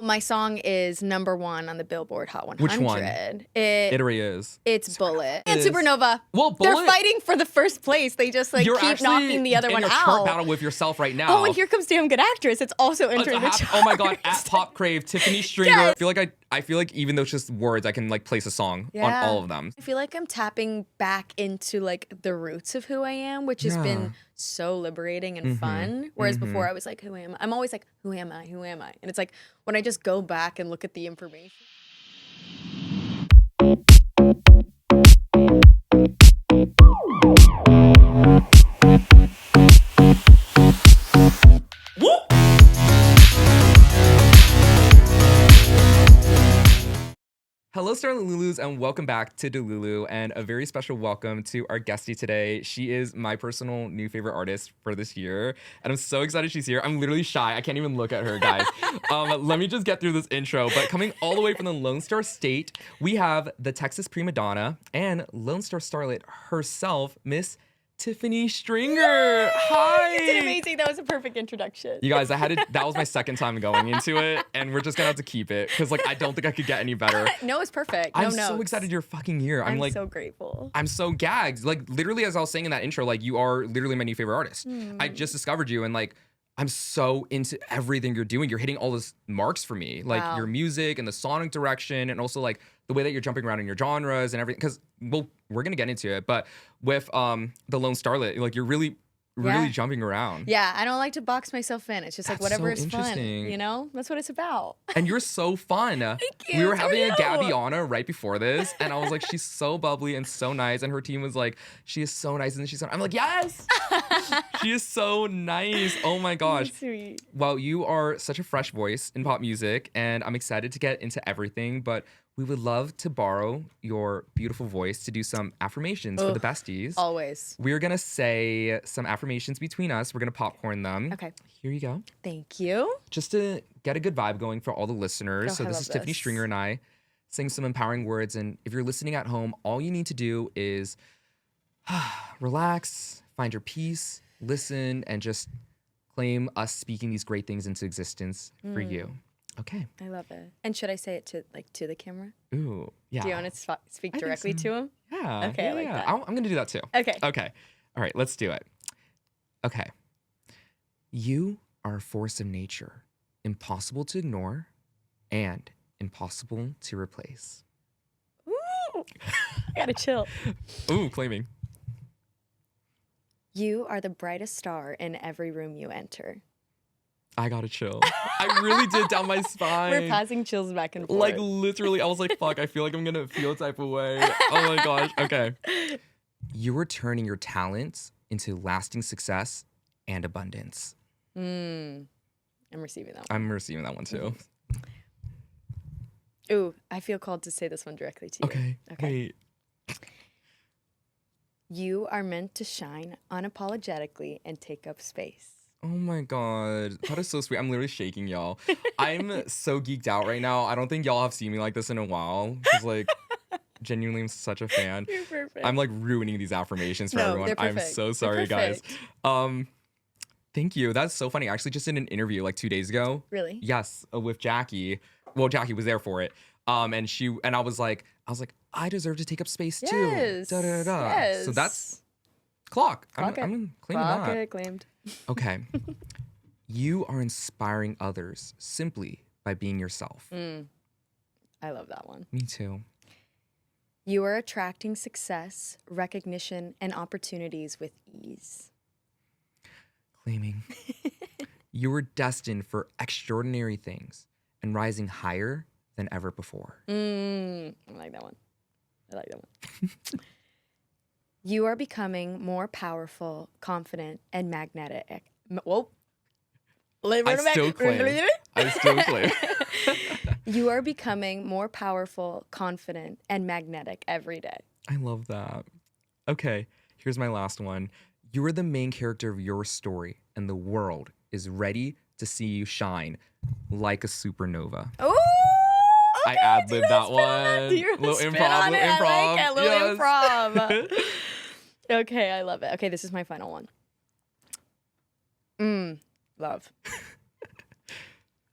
my song is #1 on the Billboard Hot 100. Which one? It already is. It's Bullet. And Supernova. Well, Bullet, they're fighting for the first place. They just like keep knocking the other one out. You're actually in a chart battle with yourself right now. Oh, and here comes Damn Good Actress. It's also entering the chart. Oh my God, at Pop Crave, Tiffany Stringer. Yes. I feel like even though it's just words, I can like place a song on all of them. I feel like I'm tapping back into like the roots of who I am, which has been so liberating and fun. Whereas before I was like, who am I? I'm always like, who am I? Who am I? And it's like when I just go back and look at the information. Hello, Starlet Lulus, and welcome back to Delulu, and a very special welcome to our guestie today. She is my personal new favorite artist for this year, and I'm so excited she's here. I'm literally shy. I can't even look at her, guys. Let me just get through this intro. But coming all the way from the Lone Star State, we have the Texas Primadonna and Lone Star Starlet herself, Miss Tiffany Stringer. Yay! Hi. You did amazing. That was a perfect introduction. You guys, that was my second time going into it, and we're just gonna have to keep it because like I don't think I could get any better. No, it's perfect. I'm so excited you're fucking here. I'm like so grateful. I'm so gagged. Like literally, as I was saying in that intro, like you are literally my new favorite artist. I just discovered you, and like I'm so into everything you're doing. You're hitting all those marks for me, like your music and the sonic direction, and also like the way that you're jumping around in your genres and everything. Because we're gonna get into it, but with the Lone Starlet, like you're really jumping around. Yeah, I don't like to box myself in. It's just like whatever is fun, you know? That's what it's about. And you're so fun. Thank you. We were having a Gabbiana right before this, and I was like, she's so bubbly and so nice. And her team was like, she is so nice, and I'm like, yes! She is so nice. Oh my gosh. Sweet. Well, you are such a fresh voice in pop music, and I'm excited to get into everything, but we would love to borrow your beautiful voice to do some affirmations for the besties. Always. We're going to say some affirmations between us. We're going to popcorn them. Okay. Here you go. Thank you. Just to get a good vibe going for all the listeners. So this is Tiffany Stringer and I saying some empowering words. And if you're listening at home, all you need to do is relax, find your peace, listen, and just claim us speaking these great things into existence for you. Okay. I love it. And should I say it to the camera? Ooh, yeah. Do you want to speak directly to him? Yeah. Okay, I like that. I'm going to do that too. Okay. Okay. All right, let's do it. Okay. You are a force of nature, impossible to ignore and impossible to replace. Ooh. I gotta chill. Ooh, claiming. You are the brightest star in every room you enter. I gotta chill. I really did down my spine. We're passing chills back and forth. Like literally, I was like, fuck, I feel like I'm gonna feel a type of way. Oh my gosh. Okay. You are turning your talents into lasting success and abundance. I'm receiving that one. I'm receiving that one too. Ooh, I feel called to say this one directly to you. Okay. Wait. You are meant to shine unapologetically and take up space. Oh my God. That is so sweet. I'm literally shaking, y'all. I'm so geeked out right now. I don't think y'all have seen me like this in a while. Because, like, genuinely, I'm such a fan. You're perfect. I'm, like, ruining these affirmations for everyone. They're I'm perfect. so sorry, guys. Thank you. That's so funny. I actually just did an interview, like, 2 days ago. Really? Yes, with Jackie. Well, Jackie was there for it. And I was like, I deserve to take up space, too. Yes. Yes. So that's clock. I'm claiming Clock that. it, claimed. Okay. You are inspiring others simply by being yourself. I love that one. Me too. You are attracting success, recognition, and opportunities with ease. Claiming. You are destined for extraordinary things and rising higher than ever before. I like that one. You are becoming more powerful, confident, and magnetic. Whoa. I still claim. You are becoming more powerful, confident, and magnetic every day. I love that. Okay, here's my last one. You are the main character of your story, and the world is ready to see you shine like a supernova. Ooh! I ad-libbed that one. Little improv. I like it. Improv. Okay, I love it. Okay, this is my final one. Love.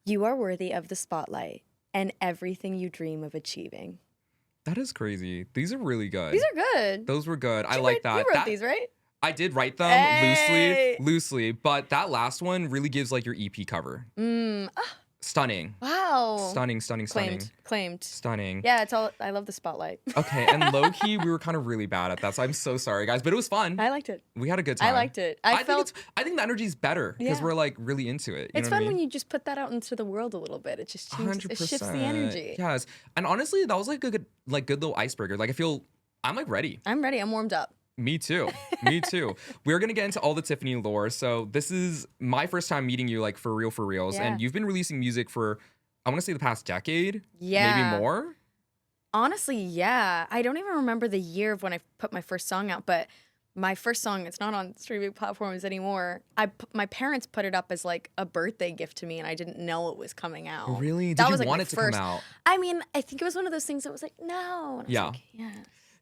You are worthy of the spotlight and everything you dream of achieving. That is crazy. These are really good. These are good. Those were good. I like that. You wrote these, right? I did write them loosely, but that last one really gives like your EP cover. Stunning. Wow. Stunning. Claimed. Stunning. Yeah, it's all. I love the spotlight. Okay, and low key, we were kind of really bad at that, so I'm so sorry, guys. But it was fun. I liked it. We had a good time. I liked it. I think the energy's better because we're like really into it. It's fun when you just put that out into the world a little bit. It just changes. 100%. It shifts the energy. Yes, and honestly, that was like a good little icebreaker. Like I'm like ready. I'm ready. I'm warmed up. Me too. We're going to get into all the Tiffany lore. So this is my first time meeting you like for reals. Yeah. And you've been releasing music for, I want to say the past decade. Yeah. Maybe more. Honestly, yeah. I don't even remember the year of when I put my first song out, but my first song, it's not on streaming platforms anymore. My parents put it up as like a birthday gift to me, and I didn't know it was coming out. Really? Did you want it to come out? I mean, I think it was one of those things that was like, no. And I was like, yeah.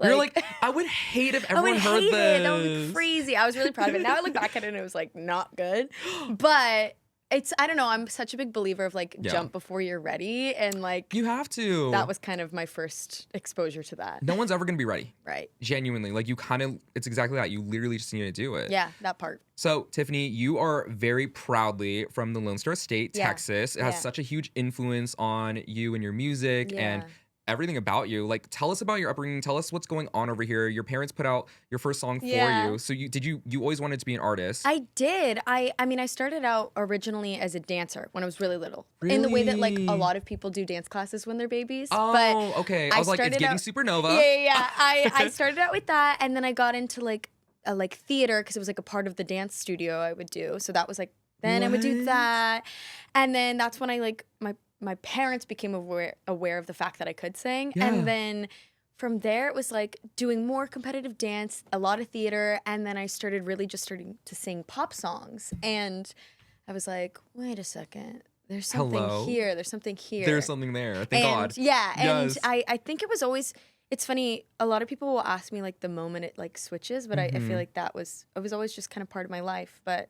You're like, I would hate if everyone heard this. That would be crazy. I was really proud of it. Now I look back at it and it was like not good. But I don't know. I'm such a big believer of like jump before you're ready. And like you have to. That was kind of my first exposure to that. No one's ever going to be ready. Right. Genuinely. Like it's exactly that. You literally just need to do it. Yeah, that part. So Tiffany, you are very proudly from the Lone Star State, Texas. It has such a huge influence on you and your music and everything about you. Like, tell us about your upbringing. Tell us what's going on over here. Your parents put out your first song for you. So you always wanted to be an artist? I did. I mean, I started out originally as a dancer when I was really little. Really? In the way that like a lot of people do dance classes when they're babies. Oh, but okay. I was like, it's giving Supernova. Yeah. I started out with that, and then I got into like theater because it was like a part of the dance studio I would do. So that was like, then I would do that. And then that's when I like my parents became aware of the fact that I could sing. Yeah. And then from there, it was like doing more competitive dance, a lot of theater. And then I started starting to sing pop songs. And I was like, wait a second. There's something here. There's something here. There's something there. Thank God. Yeah. And I think it was always, it's funny. A lot of people will ask me like the moment it like switches. But I feel like it was always just kind of part of my life. But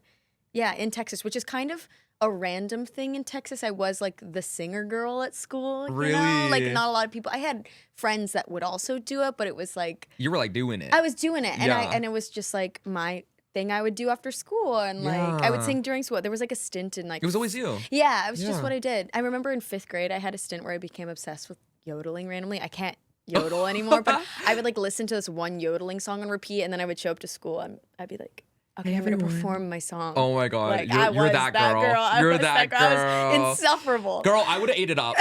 yeah, in Texas, which is kind of a random thing in Texas. I was like the singer girl at school. Really? You know? Like not a lot of people. I had friends that would also do it, but it was like you were like doing it. I was doing it, and it was just like my thing I would do after school, and like I would sing during school. There was like a stint in like it was always you. Yeah, it was just what I did. I remember in 5th grade, I had a stint where I became obsessed with yodeling randomly. I can't yodel anymore, but I would like listen to this one yodeling song on repeat, and then I would show up to school and I'd be like, okay, I'm gonna perform my song. Oh my God, like, you're that girl. You're that girl. I was insufferable. Girl, I would have ate it up.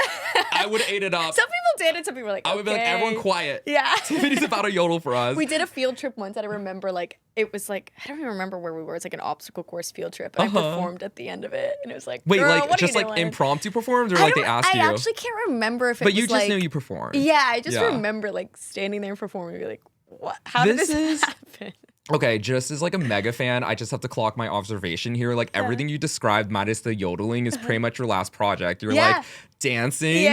Some people did, and some people were like, I would be like, everyone quiet. Yeah. Tiffany's about to yodel for us. We did a field trip once, and I remember like it was like I don't even remember where we were. It's like an obstacle course field trip, and I performed at the end of it, and it was like, wait, girl, like what just are you like doing? Impromptu performed, or like they asked you? I actually can't remember if it but was you just know you performed. Yeah, I just remember like standing there and performing, and be like, what? How did this happen? Okay, just as like a mega fan, I just have to clock my observation here. Like everything you described, minus the yodeling, is pretty much your last project. You're like dancing,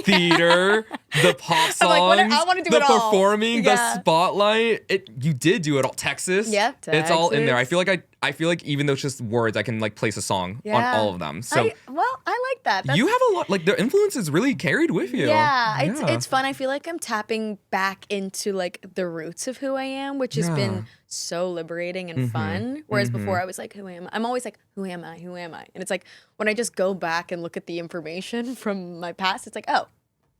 theater, the pop songs, like, I want to do the performing, the spotlight. You did do it all. Texas, it's all in there. I feel like even though it's just words, I can like place a song on all of them. So I like that. You have a lot. Like the influence is really carried with you. Yeah, it's fun. I feel like I'm tapping back into like the roots of who I am, which has been so liberating and fun. Whereas before I was like, who am I? I'm always like, who am I? Who am I? And it's like when I just go back and look at the information from my past, it's like, oh,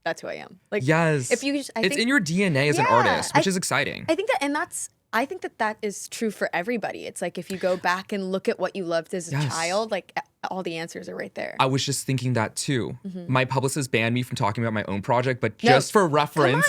that's who I am. Like, yes, if you, it's in your DNA as an artist, which is exciting. I think that is true for everybody. It's like if you go back and look at what you loved as a child, like all the answers are right there. I was just thinking that too. My publicist banned me from talking about my own project, but just for reference,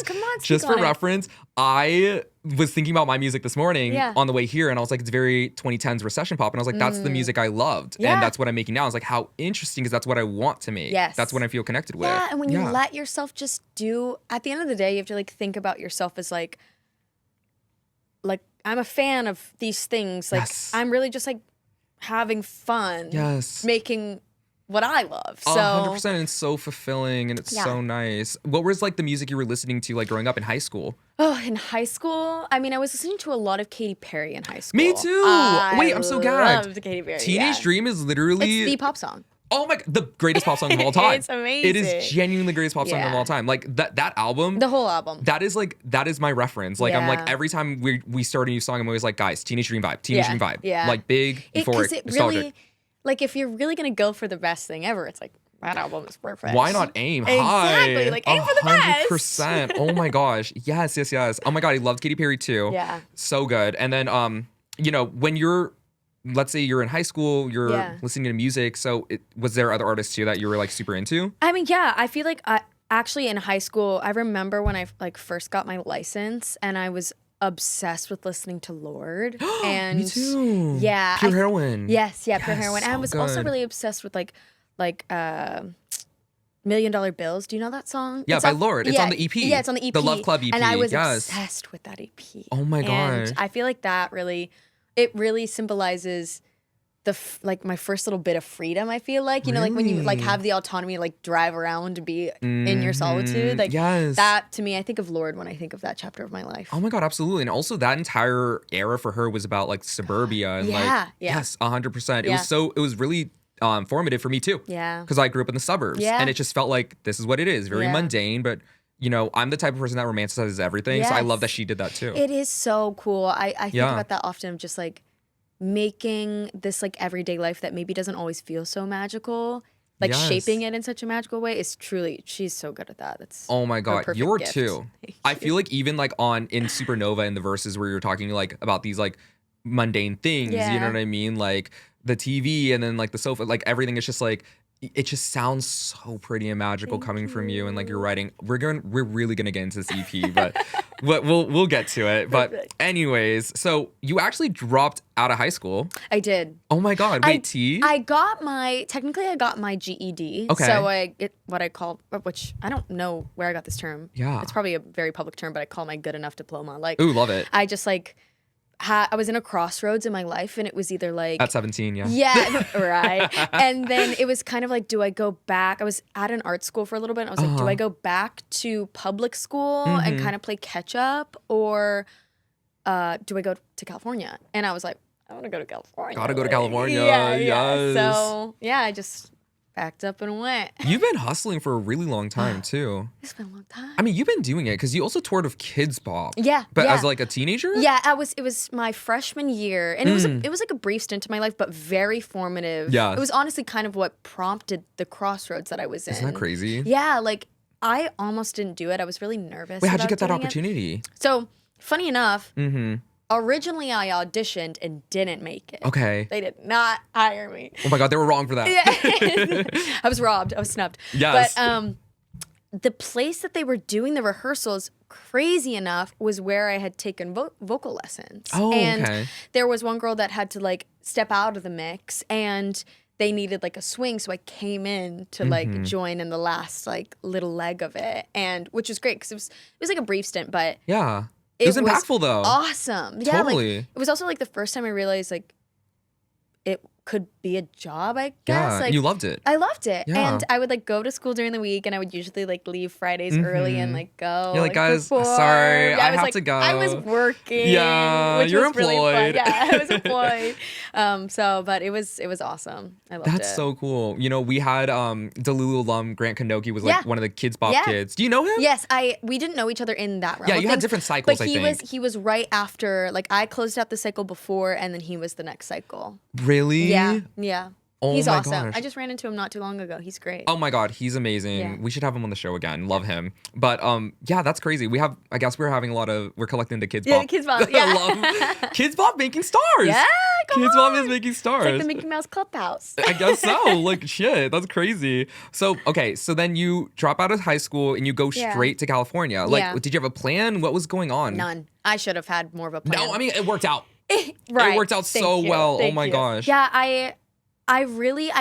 I was thinking about my music this morning on the way here, and I was like, it's very 2010s recession pop, and I was like, that's the music I loved, and that's what I'm making now. I was like, how interesting, because that's what I want to make. Yes. That's what I feel connected with. Yeah, and when you let yourself just do, at the end of the day, you have to like think about yourself as like I'm a fan of these things. Like I'm really just like having fun. Making what I love. So 100%, and it's so fulfilling and it's so nice. What was like the music you were listening to like growing up in high school? Oh, in high school, I mean, I was listening to a lot of Katy Perry in high school. Me too. Wait, I'm so gagged. Loved Katy Perry. Teenage Dream is literally it's the pop song. Oh my, the greatest pop song of all time. It's amazing. It is genuinely the greatest pop song of all time. Like that album. The whole album. That is my reference. Like I'm like, every time we start a new song, I'm always like, guys, Teenage Dream vibe. Teenage Dream vibe. Yeah. Like big, euphoric, it nostalgic. really, like if you're really gonna go for the best thing ever, it's like that album is perfect. Why not aim high? Exactly. Like aim for the best. 100%. Oh my gosh. Yes. Oh my god, I loved Katy Perry too. Yeah. So good. And then you know, when you're, let's say you're in high school, you're listening to music. So was there other artists too that you were like super into? I mean, yeah, I feel like actually in high school, I remember when I like first got my license and I was obsessed with listening to Lorde. And me too. Yeah. Pure Heroine. Yes, Pure Heroine. So and I was also really obsessed with like $1 Million Bills. Do you know that song? Yeah, by Lorde. It's on the EP. Yeah, it's on the EP. The Love Club EP. And I was obsessed with that EP. Oh my gosh. And I feel like that really symbolizes like my first little bit of freedom. I feel like, you know, like when you like have the autonomy to like drive around and be in your solitude, like that to me, I think of Lorde when I think of that chapter of my life. Oh my god, absolutely. And also that entire era for her was about like suburbia and yes, 100%. It was really formative for me too. Yeah, because I grew up in the suburbs, and it just felt like this is what it is, very mundane, but. You know, I'm the type of person that romanticizes everything, so I love that she did that too. It is so cool. I think about that often, of just like making this like everyday life that maybe doesn't always feel so magical, like shaping it in such a magical way is truly, she's so good at that. That's oh my god, you're gift. too. I feel like even like in Supernova in the verses where you're talking like about these like mundane things, you know what I mean? Like the TV and then like the sofa, like everything is just like. It just sounds so pretty and magical coming from you, and like you're writing. We're really gonna get into this EP, but we'll get to it. But anyways, so you actually dropped out of high school. I did. Oh my god! Wait, T? I got my GED. Okay. So I get what I call, which I don't know where I got this term. Yeah. It's probably a very public term, but I call my good enough diploma. Like, ooh, love it. I just like. I was in a crossroads in my life, and it was either like at 17, yeah, right. And then it was kind of like, do I go back? I was at an art school for a little bit. And I was like, do I go back to public school and kind of play catch up, or do I go to California? And I was like, I want to go to California. Gotta go to California. Yeah. So yeah, I just packed up and went. You've been hustling for a really long time too. It's been a long time. I mean, you've been doing it because you also toured with Kidz Bop. Yeah. But as like a teenager? Yeah, it was my freshman year, and it was like a brief stint in my life, but very formative. Yeah. It was honestly kind of what prompted the crossroads that I was in. Isn't that crazy? Yeah, like I almost didn't do it. I was really nervous. Wait, how'd you get that opportunity? So funny enough, originally I auditioned and didn't make it. Okay. They did not hire me. Oh my god, they were wrong for that. Yeah. I was robbed. I was snubbed. Yes. But the place that they were doing the rehearsals, crazy enough, was where I had taken vocal lessons. Oh, and okay. There was one girl that had to like step out of the mix, and they needed like a swing, so I came in to like join in the last like little leg of it, and which was great because it was like a brief stint, but yeah. It was impactful though. Awesome. Yeah, totally. like, it was also like the first time I realized like it could be a job, I guess. Yeah, like, you loved it. I loved it. Yeah. And I would like go to school during the week, and I would usually like leave Fridays early and like go. You're like, guys, sorry, I have to go. I was working. Yeah, which you're was employed. Really fun. Yeah, I was employed. But it was awesome. I loved it. That's so cool. You know, we had Delulu alum Grant Kanoki was like one of the Kidz Bop kids. Do you know him? Yes, we didn't know each other in that realm. Yeah, you had different cycles, but I think. He was right after, like I closed out the cycle before, and then he was the next cycle. Really? Yeah. Oh he's my awesome. gosh. I just ran into him not too long ago. He's great. Oh my god, he's amazing. Yeah. We should have him on the show again. Love him. But yeah, that's crazy. I guess we're collecting the Kidz Bop. Yeah, Kidz Bop. Yeah. I love Kidz Bop making stars. Yeah, Kidz Bop is making stars. It's like the Mickey Mouse Clubhouse. I guess so. Like shit, that's crazy. So okay, so then you drop out of high school and you go straight to California. Like, did you have a plan? What was going on? None. I should have had more of a plan. No, I mean it worked out. Right. It worked out so well. Oh my gosh. Yeah, I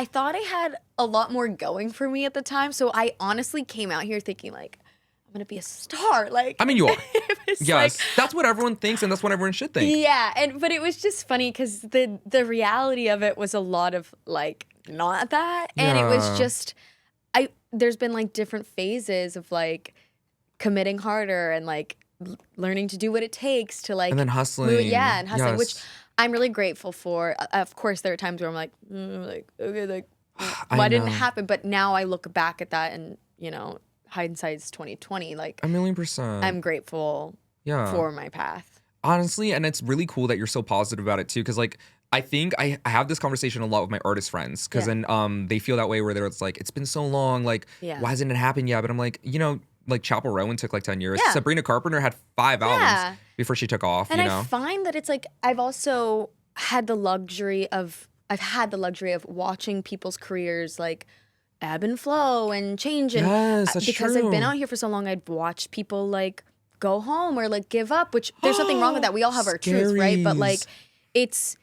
thought I had a lot more going for me at the time. So I honestly came out here thinking like, I'm going to be a star. Like, I mean, you are. Yes. Like, that's what everyone thinks, and that's what everyone should think. Yeah. But it was just funny because the reality of it was a lot of like, not that. And it was just, there's been like different phases of like committing harder and like learning to do what it takes to like. And then hustling. And hustling, which I'm really grateful for. Of course, there are times where I'm like, okay, like why didn't it happen? But now I look back at that and, you know, hindsight's 2020. Like, 1,000,000%. I'm grateful for my path. Honestly, and it's really cool that you're so positive about it too. Cause like, I think I have this conversation a lot with my artist friends. Cause then they feel that way where it's like, it's been so long. Like, why hasn't it happened yet? But I'm like, you know, like Chapel Rowan took like 10 years. Sabrina Carpenter had 5 albums before she took off. And you know? I find that it's like, I've had the luxury of watching people's careers like ebb and flow and change. And because I've been out here for so long, I'd watched people like go home or like give up, which there's nothing wrong with that. We all have our truth, right? But like, it's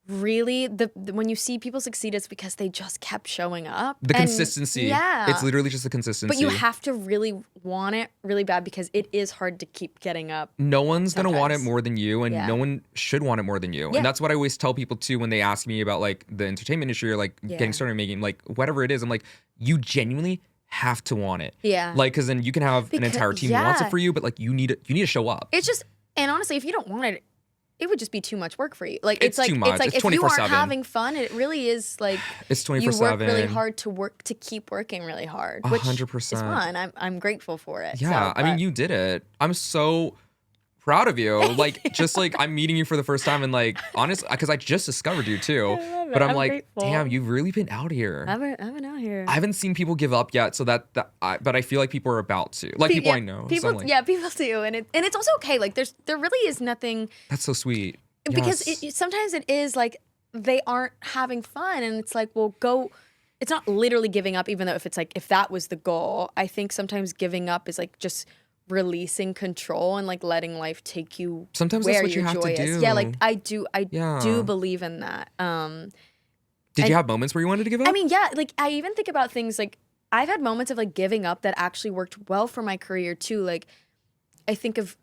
really when you see people succeed, it's because they just kept showing up. The consistency. Yeah. It's literally just the consistency. But you have to really want it really bad because it is hard to keep getting up. No one's going to want it more than you, and no one should want it more than you. And that's what I always tell people too when they ask me about like the entertainment industry or like getting started making like whatever it is. I'm like, you genuinely have to want it. Yeah. Like, because then you can have an entire team who wants it for you, but like you need to show up. It's just, and honestly, if you don't want it, it would just be too much work for you. Like it's like too much. It's like if you aren't having fun, it really is like it's 24/7. You work really hard to keep working really hard, which 100%. is fun. I'm grateful for it. Yeah, I mean, you did it. I'm so proud of you. Like, just like I'm meeting you for the first time, and like honestly, because I just discovered you too. But I'm like, grateful. Damn, you've really been out here. I've been out here. I haven't seen people give up yet, so but I feel like people are about to. Like people I know. People, so like, people do, and it's also okay. Like there really is nothing. That's so sweet. Because sometimes it is like they aren't having fun, and it's like, well, go. It's not literally giving up, even though if that was the goal. I think sometimes giving up is like just releasing control and like letting life take you. Sometimes where that's what your you have joy to do. Is. Yeah, like I do believe in that. Did you have moments where you wanted to give up? I mean, yeah. Like I even think about things like I've had moments of like giving up that actually worked well for my career too. Like I think of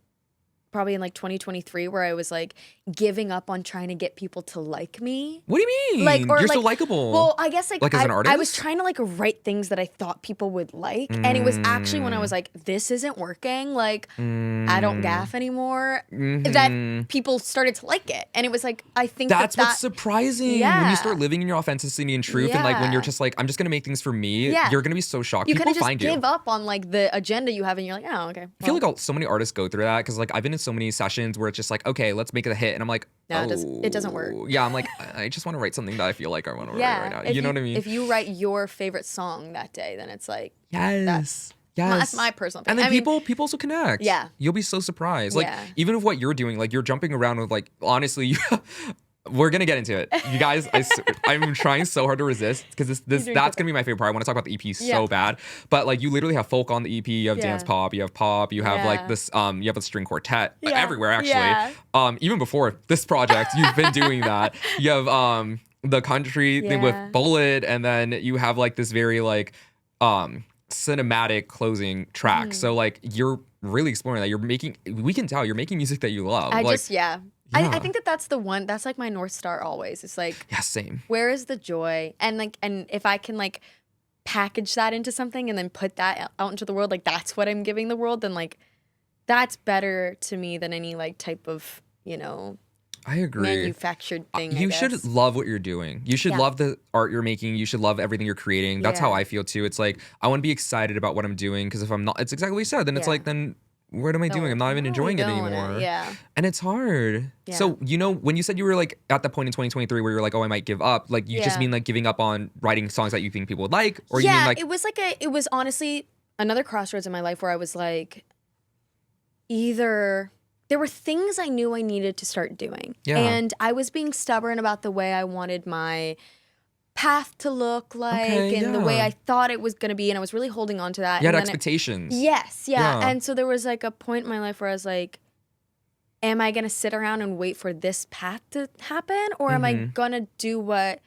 probably in like 2023 where I was like giving up on trying to get people to like me. What do you mean? Like, you're so likable. Well, I guess like as an artist? I was trying to like write things that I thought people would like. And it was actually when I was like, this isn't working. Like I don't gaff anymore. That people started to like it. And it was like, I think that's what's surprising. Yeah. When you start living in your authenticity and truth and like when you're just like, I'm just going to make things for me, you're going to be so shocked. You people just find you. give up on like the agenda you have and you're like, oh, okay. Well. I feel like so many artists go through that because like I've been in so many sessions where it's just like, okay, let's make it a hit. And I'm like, no, it doesn't work. Yeah, I'm like, I just want to write something that I feel like I want to write right now. You know what I mean? If you write your favorite song that day, then it's like, yes. That's my personal opinion. And then people also connect. Yeah. You'll be so surprised. Like, even with what you're doing, like, you're jumping around with, like, honestly, we're going to get into it. You guys, I'm trying so hard to resist because that's going to be my favorite part. I want to talk about the EP so bad. But, like, you literally have folk on the EP. You have dance pop. You have pop. You have, like, this, you have a string quartet everywhere, actually. Yeah. Even before this project, you've been doing that. You have the country thing with Bullet. And then you have, like, this very, like, cinematic closing track. So, like, you're really exploring that. We can tell you're making music that you love. I think that's the one, that's like my North Star always. It's like, same. Where is the joy? And if I can like package that into something and then put that out into the world, like that's what I'm giving the world, then like that's better to me than any like type of, I agree. manufactured thing. You should love what you're doing. You should love the art you're making. You should love everything you're creating. That's how I feel too. It's like, I want to be excited about what I'm doing because if I'm not, it's exactly what you said. Then it's like, then what am I doing? I'm not even enjoying it anymore. And it's hard. Yeah. So, when you said you were like at that point in 2023 where you're like, oh, I might give up, like you just mean like giving up on writing songs that you think people would like? Or you mean like it was honestly another crossroads in my life where I was like, either there were things I knew I needed to start doing. Yeah. And I was being stubborn about the way I wanted my path to look like and the way I thought it was going to be. And I was really holding on to that. You had expectations. And so there was like a point in my life where I was like, am I going to sit around and wait for this path to happen? Or am I going to do what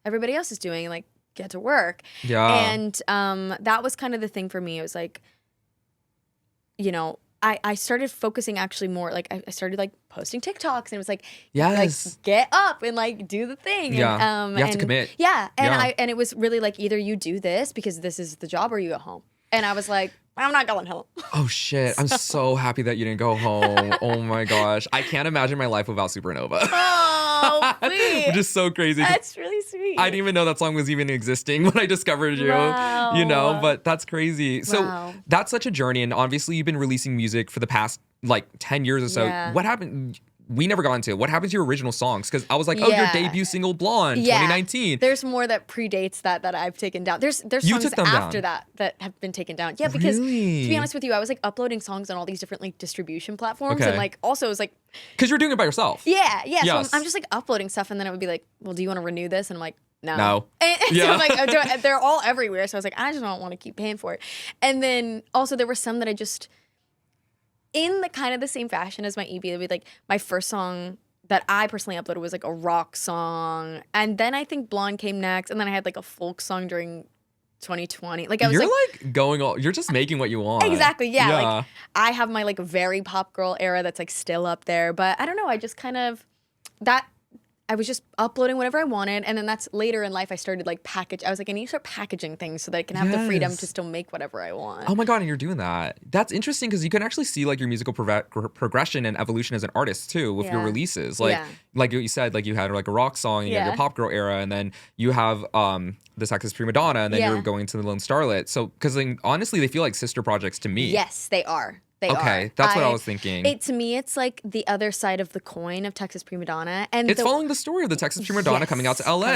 everybody else is doing and like get to work? Yeah. And that was kind of the thing for me. It was like, I started focusing actually more, like I started like posting TikToks and it was like, like get up and like do the thing. Yeah, and, you have to commit. Yeah, and it was really like either you do this because this is the job or you go home. And I was like, I'm not going home. Oh shit, I'm so happy that you didn't go home. Oh my gosh, I can't imagine my life without Supernova. Oh, sweet. Which is so crazy. That's really sweet. I didn't even know that song was even existing when I discovered you, you know, but that's crazy. So that's such a journey. And obviously you've been releasing music for the past like 10 years or so. What happened? We never got into it. What happened to your original songs? Because I was like, oh, your debut single, Blonde, 2019. There's more that predates that I've taken down. There's songs after that have been taken down. Yeah, because to be honest with you, I was like uploading songs on all these different like distribution platforms. And like also it was like... Because you're doing it by yourself. Yeah. Yes. So I'm just like uploading stuff and then it would be like, well, do you want to renew this? And I'm like, no. And so I'm like, they're all everywhere. So I was like, I just don't want to keep paying for it. And then also there were some that I just... in the kind of the same fashion as my EP, it would be like my first song that I personally uploaded was like a rock song. And then I think Blonde came next. And then I had like a folk song during 2020. Like I was you're just making what you want. Exactly. Yeah. Like I have my like very pop girl era that's like still up there. But I don't know. I just kind of I was just uploading whatever I wanted. And then that's later in life I started like I was like, I need to start packaging things so that I can have the freedom to still make whatever I want. Oh my God, and you're doing that. That's interesting because you can actually see like your musical progression and evolution as an artist too with your releases. Like you said, like you had like a rock song, you had your pop girl era, and then you have the Texas Primadonna, and then you're going to the Lone Starlet. So, because honestly, they feel like sister projects to me. Yes, they are. That's what I was thinking. To me, it's like the other side of the coin of Texas Primadonna. And it's following the story of the Texas Primadonna coming out to LA.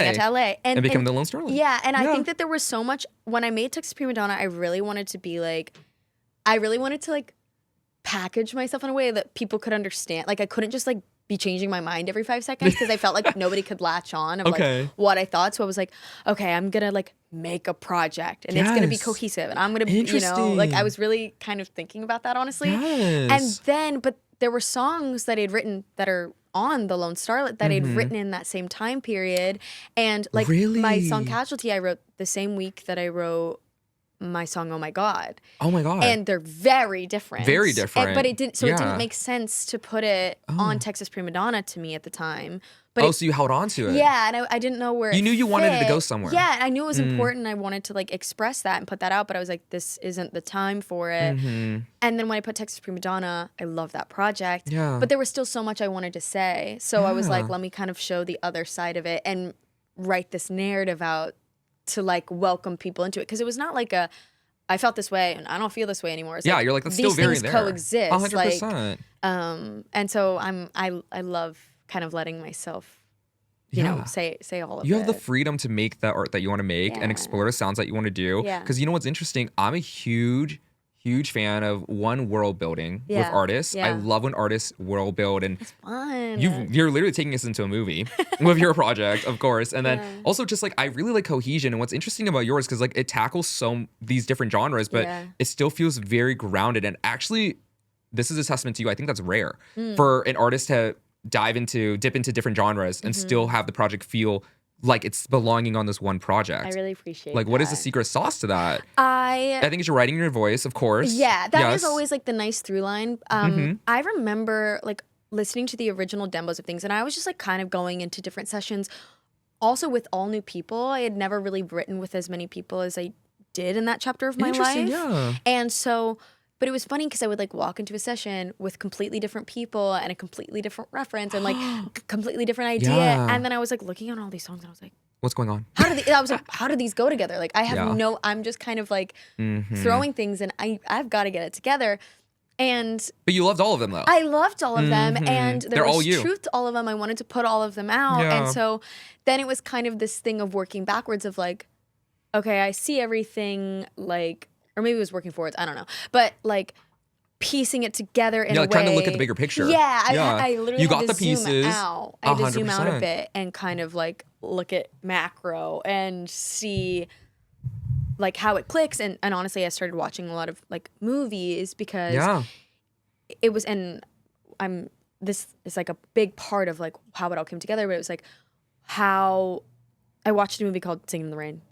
And becoming the Lone Starlet. Yeah, and I think that there was so much, when I made Texas Primadonna, I really wanted to be like, package myself in a way that people could understand. Like I couldn't just like be changing my mind every 5 seconds because I felt like nobody could latch on of like what I thought. So I was like, okay, I'm gonna like make a project and it's gonna be cohesive and I'm gonna be, you know, like I was really kind of thinking about that honestly. And then, but there were songs that I had written that are on the Lone Starlet that I'd written in that same time period. And like my song Casualty, I wrote the same week that I wrote my song Oh My God. Oh my God. And they're very different. Very different. But it didn't make sense to put it on Texas Primadonna to me at the time. But so you held on to it. Yeah, and I didn't know where you knew you wanted it to go somewhere. Yeah, I knew it was important. I wanted to like express that and put that out, but I was like, this isn't the time for it. And then when I put Texas Primadonna, I love that project. Yeah. But there was still so much I wanted to say. So I was like, let me kind of show the other side of it and write this narrative out to like welcome people into it, because it was not like I felt this way and I don't feel this way anymore. It's like, you're like, that's still very there. These things coexist. 100%. Like, and so I love kind of letting myself, you know, say all of it. You have the freedom to make the art that you want to make and explore the sounds that you want to do. Because you know what's interesting? I'm a huge fan of one world building with artists. I love when artists world build, and it's fun. You're literally taking us into a movie with your project, of course. And then also just like I really like cohesion. And what's interesting about yours, because like it tackles these different genres, but it still feels very grounded. And actually, this is a testament to you. I think that's rare for an artist to dip into different genres and still have the project feel like it's belonging on this one project. I really appreciate like, what is the secret sauce to that? I think it's your writing in your voice, of course. Yeah, that is always like the nice through line. I remember like listening to the original demos of things, and I was just like kind of going into different sessions. Also with all new people, I had never really written with as many people as I did in that chapter of my life. Yeah. And so... But it was funny because I would like walk into a session with completely different people and a completely different reference and like completely different idea. And then I was like looking at all these songs and I was like, what's going on? I was like, how do these go together? Like I have I'm just kind of like throwing things and I've got to get it together. But you loved all of them though. I loved all of them and there was truth to all of them. I wanted to put all of them out. And so then it was kind of this thing of working backwards of like, okay, I see everything like, or maybe it was working forwards, I don't know. But like piecing it together in a way. Like trying to look at the bigger picture. Yeah, I literally you got had to the pieces. Zoom out. I had to zoom out a bit and kind of like look at macro and see like how it clicks. And honestly, I started watching a lot of like movies because it was, and this is like a big part of like how it all came together, but it was like how I watched a movie called Singing in the Rain.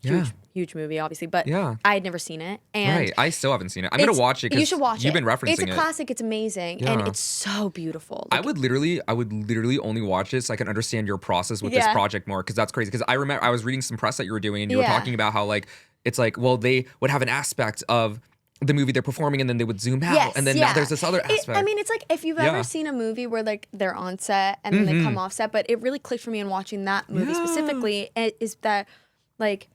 Huge movie, obviously, but I had never seen it. And I still haven't seen it. I'm gonna watch it because you should watch you've been referencing it. It's a classic. It's amazing, and it's so beautiful. Like, I would literally only watch it so I can understand your process with this project more, because that's crazy. Because I remember I was reading some press that you were doing, and you were talking about how like it's like, well, they would have an aspect of the movie they're performing, and then they would zoom out, and then now there's this other aspect. I mean, it's like if you've ever seen a movie where like they're on set and then they come off set, but it really clicked for me in watching that movie specifically is that like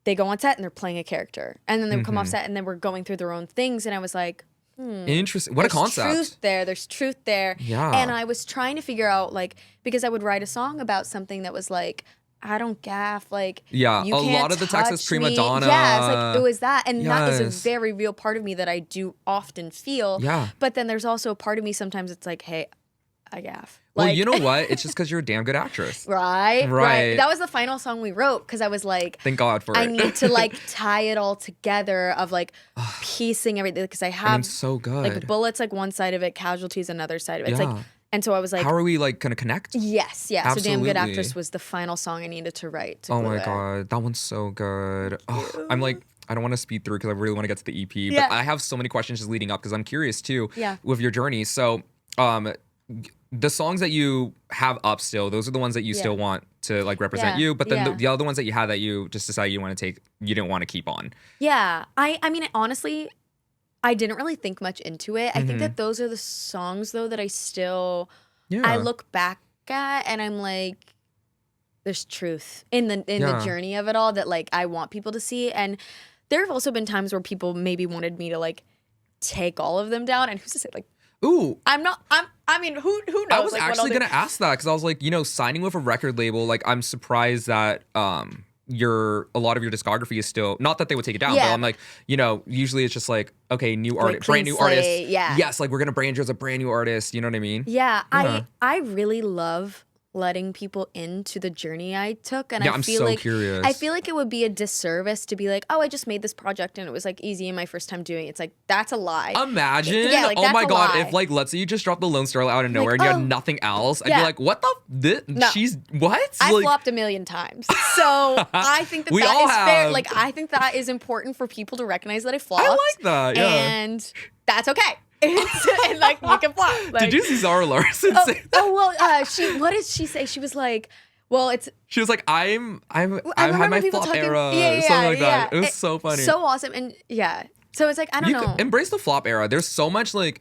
they go on set and they're playing a character, and then they come off set and then we're going through their own things, and I was like, interesting. What a concept. There's truth there. Yeah. And I was trying to figure out like, because I would write a song about something that was like, I don't gaff, like, you a lot of the text is Primadonna. Yeah, it's like, it was that. And that is a very real part of me that I do often feel. Yeah. But then there's also a part of me sometimes it's like, hey, I gaff. Well, you know what? It's just because you're a damn good actress. Right. That was the final song we wrote because I was like, thank God for it. I need to like tie it all together of like piecing everything because I have so good. Like Bullet's like one side of it, Casualty's another side of it. It's like, and so I was like, how are we like gonna connect? Yes, yeah. Absolutely. So Damn Good Actress was the final song I needed to write. Oh my God, that one's so good. Oh, I'm like, I don't want to speed through because I really want to get to the EP, but I have so many questions just leading up because I'm curious too with your journey. So, the songs that you have up still, those are the ones that you still want to like represent you, but then the other ones that you had that you just decided you want to take, you didn't want to keep on. Yeah, I mean, honestly, I didn't really think much into it. I think that those are the songs though that I still, I look back at and I'm like, there's truth in the journey of it all that like I want people to see. And there have also been times where people maybe wanted me to like take all of them down, and who's to say like, ooh, I mean, who knows? I was like, actually gonna ask that because I was like, you know, signing with a record label, like I'm surprised that a lot of your discography is still, not that they would take it down, but I'm like, you know, usually it's just like, okay, new artist, brand new artist. Yes, like we're gonna brand you as a brand new artist. You know what I mean? Yeah. I really love letting people into the journey I took, and I'm so curious. I feel like it would be a disservice to be like, oh, I just made this project and it was like easy in my first time doing it. It's like, that's a lie. Imagine, like, oh my God, lie. if like let's say you just dropped the Lone Starlet out of nowhere like, and you had nothing else, I'd be like, what the she's what? I like, flopped a million times, so I think that that is fair. Like I think that is important for people to recognize that I flopped. I like that, and that's okay. And like you can flop. Like, did you see Zara Larson say that? Oh well, what did she say? She was like, well, she was like, I've had my flop era, something like that. It was so funny, so awesome, and so it's like I don't know. Embrace the flop era. There's so much like,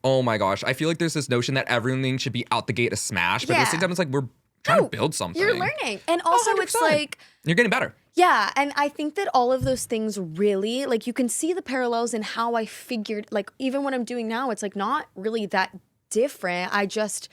oh my gosh, I feel like there's this notion that everything should be out the gate a smash, but at the same time, it's like we're trying to build something. You're learning, and also it's like you're getting better. Yeah, and I think that all of those things really, like you can see the parallels in how I figured, like even what I'm doing now, it's like not really that different. I just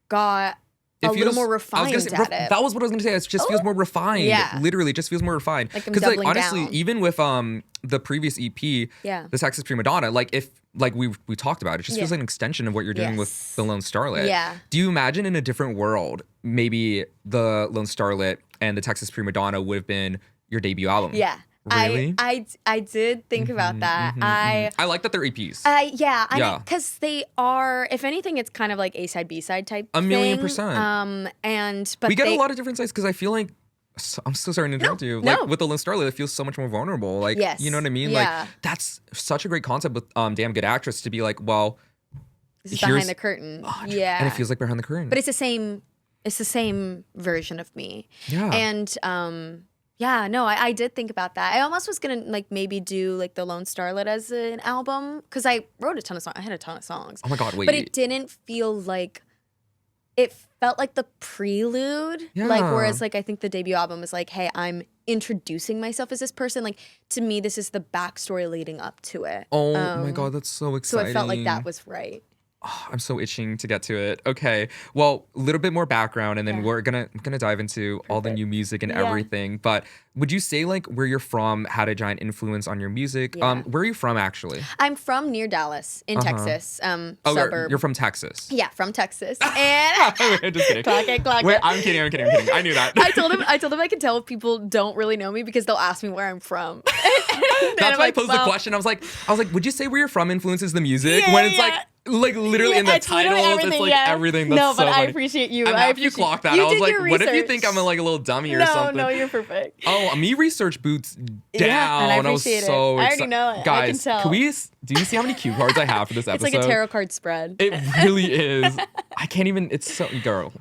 got a little more refined at it. That was what I was going to say. It just feels more refined. Yeah. Literally, it just feels more refined. Because like honestly, down. even with the previous EP, the Texas Primadonna, like if like we talked about, it just feels like an extension of what you're doing with the Lone Starlet. Yeah. Do you imagine in a different world, maybe the Lone Starlet and the Texas Primadonna would have been your debut album? Yeah. Really? I did think about that. I like that they're EPs. I mean, because they are, if anything, it's kind of like A-side, B-side type thing. 1,000,000%. But we get a lot of different sides because I feel like, I'm so sorry to interrupt you. Like with the Lone Starlet, it feels so much more vulnerable. Like, you know what I mean? Yeah. Like that's such a great concept with Damn Good Actress to be like, well, this is behind the curtain. Yeah. And it feels like behind the curtain. But it's the same version of me. Yeah. And I did think about that. I almost was gonna like maybe do like the Lone Starlet as an album because I wrote a ton of songs. I had a ton of songs. Oh my God, wait. But it didn't feel like, it felt like the prelude. Yeah. Like whereas like I think the debut album is like, hey, I'm introducing myself as this person. Like to me, this is the backstory leading up to it. Oh my God, that's so exciting. So it felt like that was right. Oh, I'm so itching to get to it. Okay, well, a little bit more background, and then we're gonna dive into all the new music and everything. But would you say like where you're from had a giant influence on your music? Where are you from actually? I'm from near Dallas in Texas, suburb. You're from Texas. Yeah, from Texas. And Wait, just kidding. Clock it. Wait, I'm kidding. I knew that. I told him I can tell if people don't really know me because they'll ask me where I'm from. That's why I posed the question. I was like, would you say where you're from influences the music? When it's like literally in the titles, it's like everything. That's no, but so funny. I appreciate you. I'm happy you clocked that. I was like, what if you think I'm like a little dummy or something? No, you're perfect. Oh, me research boots down. Yeah, and I appreciate was so it. I already know it. Guys, I can tell. Do you see how many cue cards I have for this episode? It's like a tarot card spread. It really is. I can't even. It's so girl.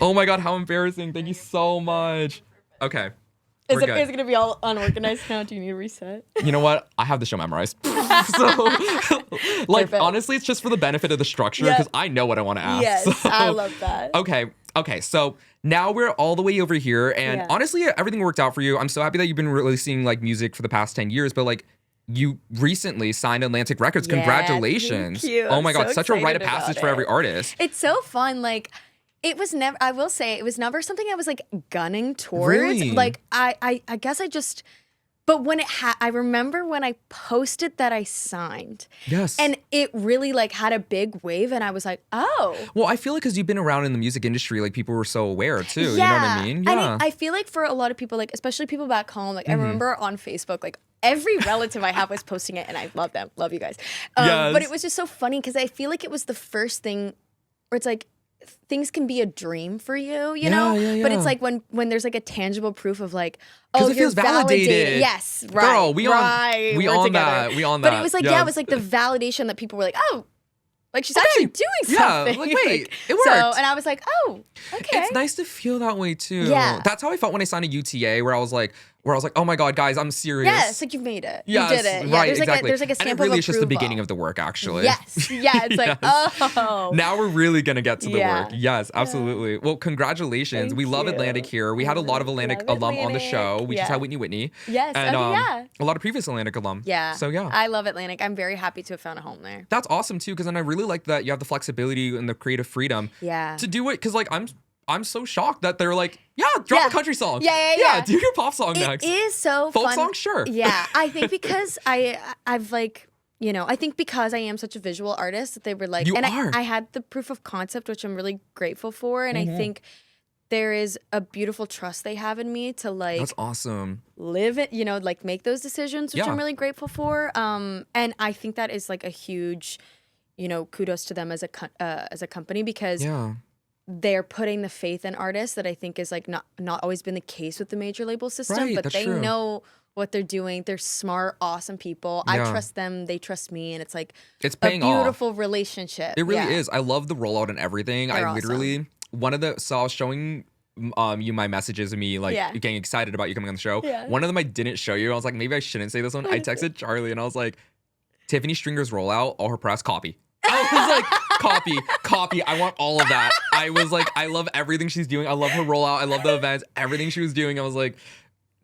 Oh my God, how embarrassing! Thank you so much. Okay. Is We're it good. going to be all unorganized now? Do you need a reset? You know what? I have the show memorized. So, like, Perfect. honestly, it's just for the benefit of the structure because I know what I want to ask. Yes, So- I love that. Okay, so now we're all the way over here, and Yeah. honestly, everything worked out for you. I'm so happy that you've been releasing like music for the past 10 years, but like you recently signed Atlantic Records. Yeah, Congratulations. thank you. Oh my I'm God, so such a rite of excited passage about for every it. artist. It's so fun. Like, it was never, I will say, it was never something I was like gunning towards. Really? Like, I guess I just, but when I remember when I posted that I signed. Yes. And it really like had a big wave and I was like, oh. Well, I feel like because you've been around in the music industry, like people were so aware too. You know what I mean? And I feel like for a lot of people, like especially people back home, like I remember on Facebook, like every relative I have was posting it and I love them. Love you guys. Yes. But it was just so funny because I feel like it was the first thing where it's like, things can be a dream for you, you know? But it's like when there's like a tangible proof of like, oh, it you're feels validated. Yes, right. Girl, we right, on we're that. together. We on that. But it was like, Yes. yeah, it was like the validation that people were like, oh, like she's actually doing Yeah, something. like, wait, it So, worked. and I was like, oh, okay. It's nice to feel that way too. Yeah. That's how I felt when I signed a UTA, where I was like, oh my God, guys, I'm serious. Yeah, it's like you've made it. Yes, You did it. Yeah, right, there's exactly. There's like a stamp and it really of is just the approval. beginning of the work, actually. Yes. Yeah, it's like, oh. Now we're really gonna get to the Yeah. work. Yes, absolutely. Well, congratulations. Thank we love you. Atlantic here. We had a lot of Atlantic Love alum on the Atlantic. show. We just Yeah. had Whitney. Yes, And okay, yeah. a lot of previous Atlantic alum. Yeah. So yeah. I love Atlantic. I'm very happy to have found a home there. That's awesome too, because then I really like that you have the flexibility and the creative freedom Yeah. to do it. Because like I'm so shocked that they're like, yeah, drop Yeah. a country song. Yeah. Do your pop song next. It is so Folk fun. song, sure. Yeah, I think because I've like, you know, I think because I am such a visual artist that they were like, You and are. I had the proof of concept, which I'm really grateful for. And Mm-hmm. I think there is a beautiful trust they have in me to like That's awesome. live it, you know, like make those decisions, which Yeah. I'm really grateful for. And I think that is like a huge, you know, kudos to them as a company because Yeah. they're putting the faith in artists that I think is like not always been the case with the major label system, Right, but that's they true. know what they're doing. They're smart, awesome people. I Yeah. trust them, they trust me, and it's like It's a paying off. beautiful relationship. It really Yeah. is. I love the rollout and everything. They're I awesome. literally so I was showing you my messages of me like Yeah. getting excited about you coming on the show. Yeah. One of them I didn't show you. I was like, maybe I shouldn't say this one. I texted Charlie and I was like, Tiffany Stringer's rollout, all her press copy. I was like, copy. I want all of that. I was like, I love everything she's doing. I love her rollout. I love the events, everything she was doing. I was like,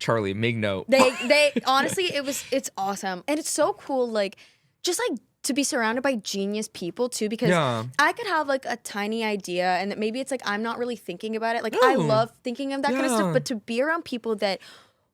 Charlie, make note. They honestly, it's awesome. And it's so cool, like, just like to be surrounded by genius people too, because Yeah. I could have like a tiny idea and that maybe it's like I'm not really thinking about it. Like I Ooh. love thinking of that kind of Yeah. stuff, but to be around people that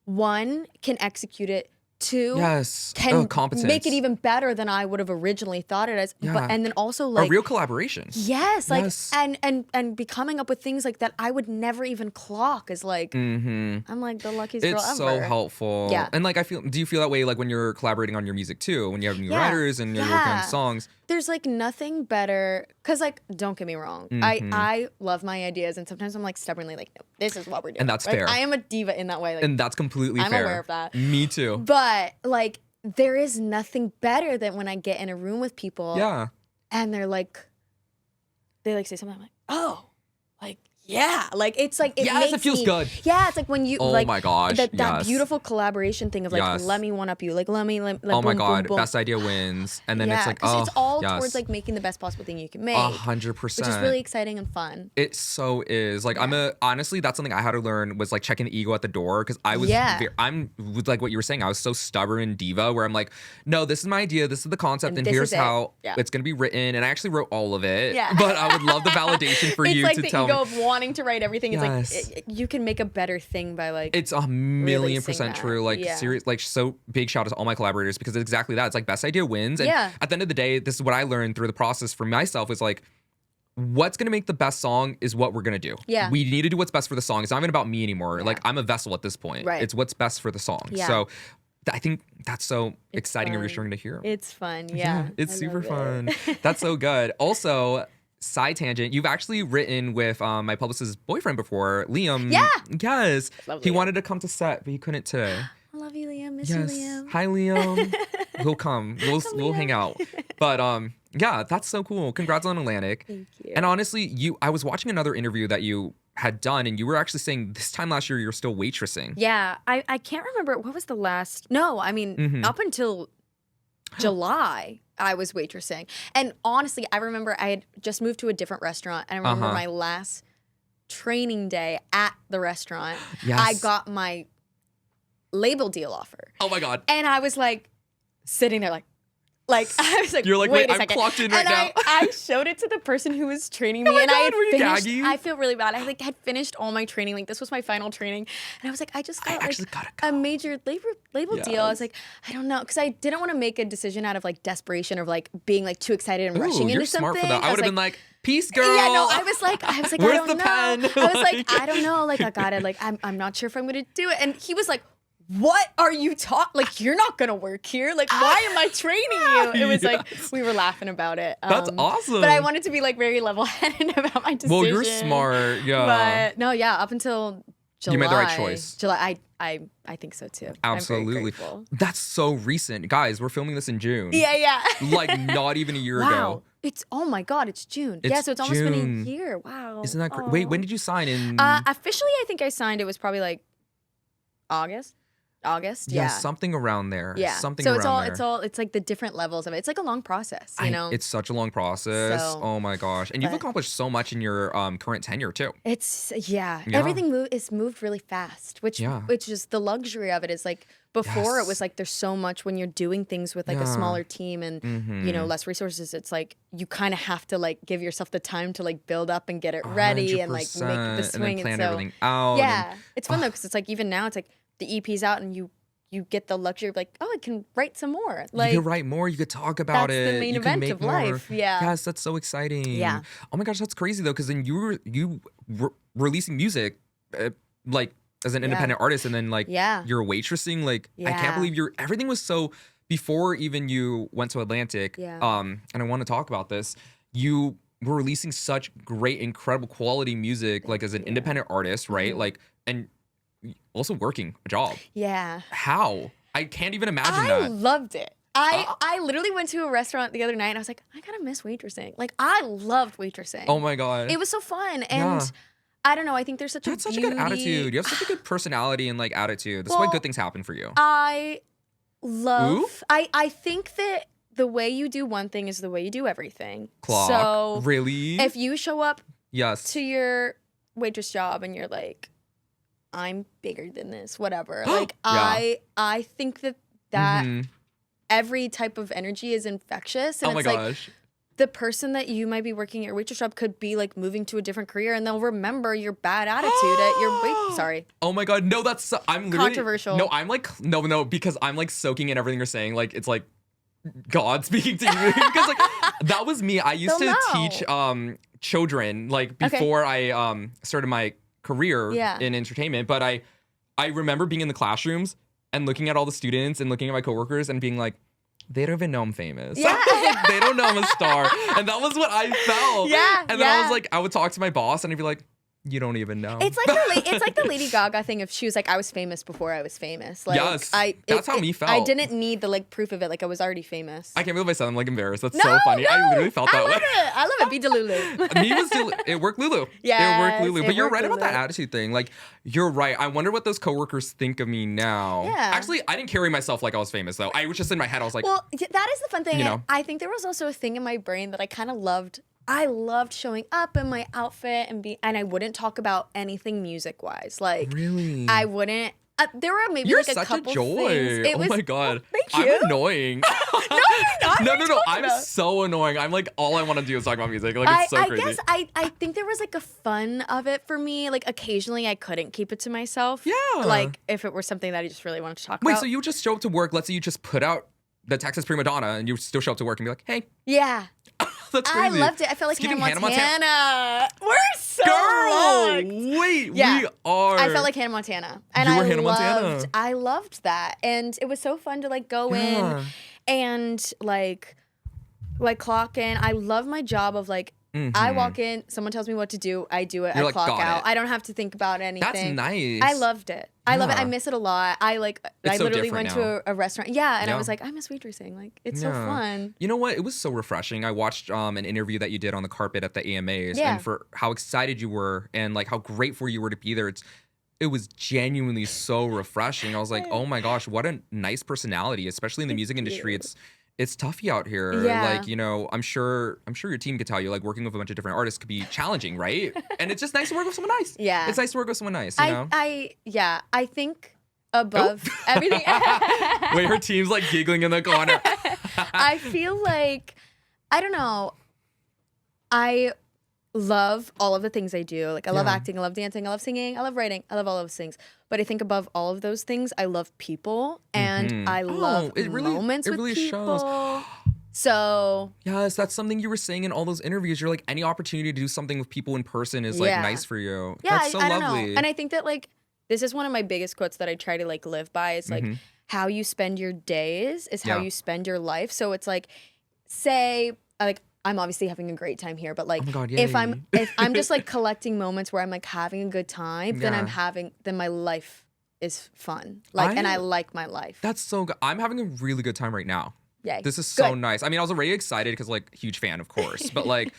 one can execute it, two Yes. can competence. make it even better than I would have originally thought it as. Yeah. But and then also A like real collaboration. yes, like Yes. and be coming up with things like that I would never even clock is like Mm-hmm. I'm like the luckiest girl It's so ever. helpful. Yeah. And like do you feel that way like when you're collaborating on your music too? When you have new Yeah. writers and you're working on Yeah. songs? There's like nothing better because like don't get me wrong, Mhm. I love my ideas and sometimes I'm like stubbornly like no, this is what we're doing, And that's like, fair. I am a diva in that way, like, And that's completely I'm fair. aware of that. Me too. but like there is nothing better than when I get in a room with people Yeah. and they like say something I'm like oh like yeah like it's like it Yes, makes it feels me- good. yeah it's like when you Oh like my gosh, that yes. beautiful collaboration thing of like Yes. let me one up you like let Oh boom, my boom, God. boom. Best idea wins. And then yeah, it's like, 'cause oh, it's all yes. towards like making the best possible thing you can make 100%. which is really exciting and fun. It so is. Like honestly, that's something I had to learn was like checking the ego at the door because I was Yeah. I'm with like what you were saying. I was so stubborn and diva where I'm like, no, this is my idea, this is the concept, And and this here's is it. how Yeah. it's gonna be written. And I actually wrote all of it. Yeah. But I would love the validation for It's you like to the tell ego me. of wanting to write everything. It's Yes. like you can make a better thing by like It's 1,000,000% releasing true. that. Like Yeah. serious, like so big shout out to all my collaborators because it's exactly that. It's like best idea wins. And Yeah. at the end of the day, this is what I learned through the process for myself is like, what's gonna make the best song is what we're gonna do. Yeah. We need to do what's best for the song. It's not even about me anymore. Like I'm a vessel at this point. Right. It's what's best for the song. Yeah. So I think that's so exciting and fun. reassuring to hear. it's fun. Yeah, It's I super love fun. it. That's so good. Also, side tangent, you've actually written with my publicist's boyfriend before, Liam. Yeah. Yes. Love He Liam. wanted to come to set, but he couldn't today. I love you, Liam. Miss Yes. you, Liam. Hi, Liam. He'll come. We'll hang out. But yeah, that's so cool. Congrats on Atlantic. Thank you. And honestly, I was watching another interview that you had done, and you were actually saying this time last year you were still waitressing. Yeah, I can't remember what was the last. No, I mean up until July I was waitressing, and honestly, I remember I had just moved to a different restaurant, and I remember my last training day at the restaurant. Yes. I got my label deal offer. Oh my God. And I was like sitting there like I was like, you're like, wait a I'm second. clocked in right now. I showed it to the person who was training me, Oh my and God, I had were you finished. gagging? I feel really bad. I like had finished all my training. Like this was my final training, and I was like, I just got a major label deal. I was like, I don't know, because I didn't want to make a decision out of like desperation or like being like too excited and rushing you're into something. Smart for that. I would have been like, peace, girl. Yeah, no, I was like, where's I don't the know. pen? I was like, I don't know. Like I got it. Like I'm not sure if I'm gonna do it. And he was like, what are you talking? Like, you're not going to work here. Like, why am I training you? It was like, we were laughing about it. That's awesome. But I wanted to be like very level-headed about my decision. Well, you're smart. Yeah. But no, yeah, up until July. You made the right choice. July, I think so too. Absolutely. I'm very grateful. That's so recent. Guys, we're filming this in June. Yeah. Like, not even a year ago. Oh my God, it's June. Yeah, so it's almost been a year. Wow. Isn't that great? Wait, when did you sign in? Officially, I think I signed, it was probably like August, yeah, something around there. Yeah, something so around it's like the different levels of it. It's like a long process, you know. It's such a long process. So, oh my gosh, and you've accomplished so much in your current tenure too. It's everything is moved really fast, which is the luxury of it. Is like before it was like there's so much when you're doing things with like a smaller team and you know less resources. It's like you kind of have to like give yourself the time to like build up and get it ready and like make the swing and then plan so, everything out. Yeah, it's fun though because it's like even now it's like the EP's out and you get the luxury of like, oh, I can write some more. Like you can write more, you could talk about it. That's the main event of life. Yeah. Yes, that's so exciting. Yeah. Oh my gosh, that's crazy though, because then you were releasing music like as an independent artist, and then like you're waitressing. Like I can't believe everything was so before even you went to Atlantic. Yeah. And I want to talk about this. You were releasing such great, incredible quality music, like as an independent artist, right? Like and also working a job. Yeah. How? I can't even imagine that. I loved it. I literally went to a restaurant the other night and I was like, I gotta miss waitressing. Like I loved waitressing. Oh my God. It was so fun. And I don't know, I think there's such a such a good attitude. You have such a good personality and like attitude. That's why good things happen for you. I love I think that the way you do one thing is the way you do everything. Clock. So really? If you show up to your waitress job and you're like, I'm bigger than this, whatever. Like I think that every type of energy is infectious. And oh my gosh. The person that you might be working at your waitress job could be like moving to a different career and they'll remember your bad attitude at your sorry. Oh my God. No, that's I'm literally controversial. No, I'm like no, because I'm like soaking in everything you're saying. Like it's like God speaking to you. Because like that was me. I used to teach children like before I started my career in entertainment, but I remember being in the classrooms and looking at all the students and looking at my coworkers and being like, they don't even know I'm famous. Yeah. Like, they don't know I'm a star. And that was what I felt. Yeah. And then I was like, I would talk to my boss and I'd be like, you don't even know. It's like the Lady Gaga thing of she was like, I was famous before I was famous. Like, yes, that's how me felt. I didn't need the like proof of it. Like I was already famous. I can't believe I said I'm like embarrassed. That's so funny. No, I literally felt that way. I love it. Be Delulu. Me was it worked Lulu. Yeah, it worked Lulu. But you're right about that attitude thing. Like you're right. I wonder what those coworkers think of me now. Yeah. Actually, I didn't carry myself like I was famous though. I was just in my head. I was like, well, that is the fun thing. You know? I think there was also a thing in my brain that I kind of loved. I loved showing up in my outfit and I wouldn't talk about anything music wise. Like really, I wouldn't. There were maybe you're like a such couple a joy. things. Oh my God, thank you. I'm annoying. No, you're not. No. I'm so annoying. I'm like all I want to do is talk about music. Like it's so crazy. I guess I think there was like a fun of it for me. Like occasionally I couldn't keep it to myself. Yeah. Like if it were something that I just really wanted to talk about. Wait, so you just show up to work. Let's say you just put out the Texas Primadonna and you still show up to work and be like, hey. Yeah. That's crazy. I loved it. I felt like Hannah Montana. We're so Girl, wait, we are. I felt like Hannah Montana. And you were Hannah Montana. I loved that. And it was so fun to like go in and like clock in. I love my job of like I walk in, someone tells me what to do, I do it, You're I like, clock got out. it. I don't have to think about anything. That's nice. I loved it. I love it. Yeah. I miss it a lot. I It's so literally different went now. to a restaurant. Yeah, and I Yeah. was like, I miss waitressing. Like, it's so Yeah. fun. You know what? It was so refreshing. I watched an interview that you did on the carpet at the AMAs, Yeah. and for how excited you were and like how grateful you were to be there. It was genuinely so refreshing. I was like, oh my gosh, what a nice personality, especially in the music industry. It's toughy out here. Yeah. Like, you know, I'm sure your team could tell you, like, working with a bunch of different artists could be challenging, right? And it's just nice to work with someone nice. Yeah. It's nice to work with someone nice, you know? I think above everything. Wait, her team's like giggling in the corner. I feel like, I don't know, I love all of the things I do. Like, I love acting, I love dancing, I love singing, I love writing, I love all of those things. But I think above all of those things, I love people, and I love moments with people. Shows. So Yes, that's something you were saying in all those interviews. You're like, any opportunity to do something with people in person is like nice for you. Yeah, That's so I don't know. lovely. And I think that like this is one of my biggest quotes that I try to like live by. Is like how you spend your days is how you spend your life. So it's like, say like I'm obviously having a great time here, but like oh my God, if I'm just like collecting moments where I'm like having a good time, then my life is fun. Like and I like my life. That's so good. I'm having a really good time right now. Yay. This is so nice. I mean, I was already excited because like huge fan, of course, but like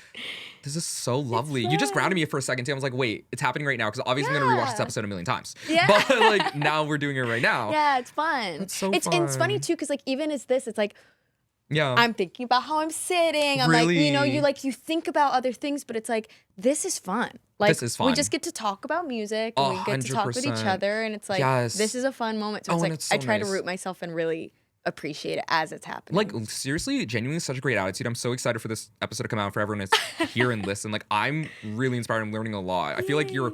this is so lovely. You just grounded me for a second too. I was like, wait, it's happening right now because obviously I'm gonna rewatch this episode a million times. Yeah. But like now we're doing it right now. Yeah, it's fun. It's so fun. And it's funny too because like even as this, it's like I'm thinking about how I'm sitting. I'm like, you know, you think about other things, but it's like this is fun. Like this is fun. We just get to talk about music and we get to talk with each other, and it's like this is a fun moment. So it's like I try to root myself and really appreciate it as it's happening. Like seriously, genuinely such a great attitude. I'm so excited for this episode to come out, for everyone to hear and listen. Like I'm really inspired. I'm learning a lot. I feel like you're